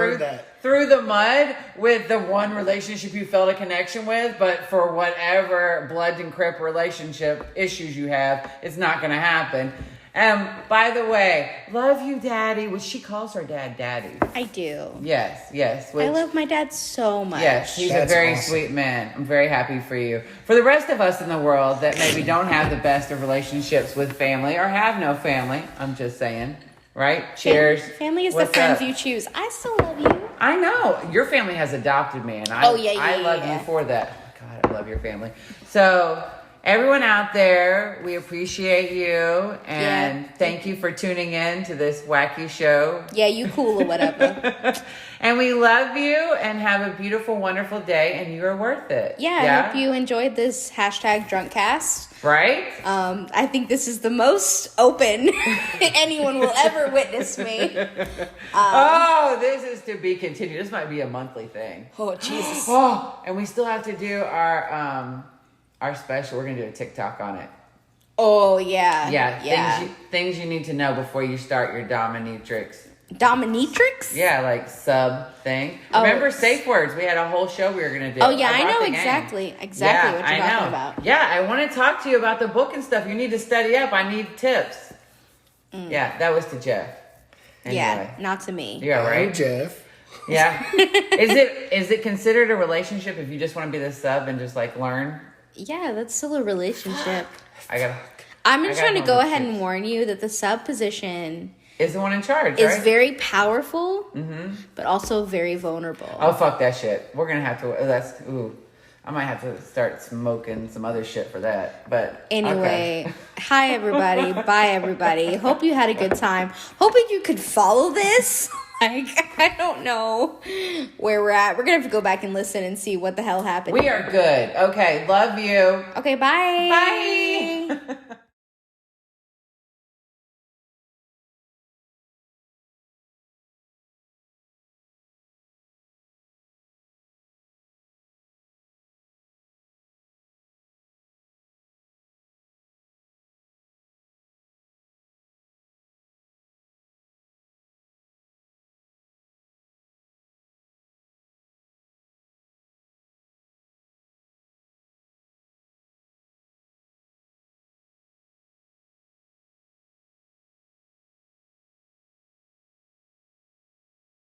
through the mud with the one relationship you felt a connection with, but for whatever blood and crip relationship issues you have, it's not going to happen. And by the way, love you, Daddy. Which she calls her dad, Daddy. I do. Yes. I love my dad so much. Yes, he's That's a very awesome. sweet man. I'm very happy for you. For the rest of us in the world that maybe don't have the best of relationships with family or have no family, I'm just saying, right? Cheers. Family is What's the friends up? you choose. I still love you. I know. Your family has adopted me, and I love you for that. God, I love your family. So, everyone out there, we appreciate you, and thank you for tuning in to this wacky show. Yeah, you cool or whatever. And we love you, and have a beautiful, wonderful day, and you are worth it. Yeah, I hope you enjoyed this #Drunkcast. Right? I think this is the most open anyone will ever witness me. This is to be continued. This might be a monthly thing. Oh, Jesus. And we still have to do our special. We're gonna do a TikTok on it. Oh, yeah. Yeah. Things you need to know before you start your dominatrix. Dominatrix? Yeah, like sub thing. Oh. Remember safe words? We had a whole show we were gonna do. Oh, yeah, I about know the game. exactly what you're talking about. Yeah, I want to talk to you about the book and stuff. You need to study up. I need tips. Yeah, that was to Jeff. Anyway. Yeah, not to me. Yeah, right. I'm Jeff. Yeah. Is it considered a relationship if you just want to be the sub and just like learn? Yeah, that's still a relationship. I'm just trying to go ahead and warn you that the sub position is the one in charge, is right? very powerful, but also very vulnerable. Oh, fuck that shit. We're going to have to, I might have to start smoking some other shit for that. But anyway, okay. Hi everybody. Bye everybody. Hope you had a good time. Hoping you could follow this. I don't know where we're at. We're going to have to go back and listen and see what the hell happened. We are good. Okay. Love you. Okay, bye. Bye.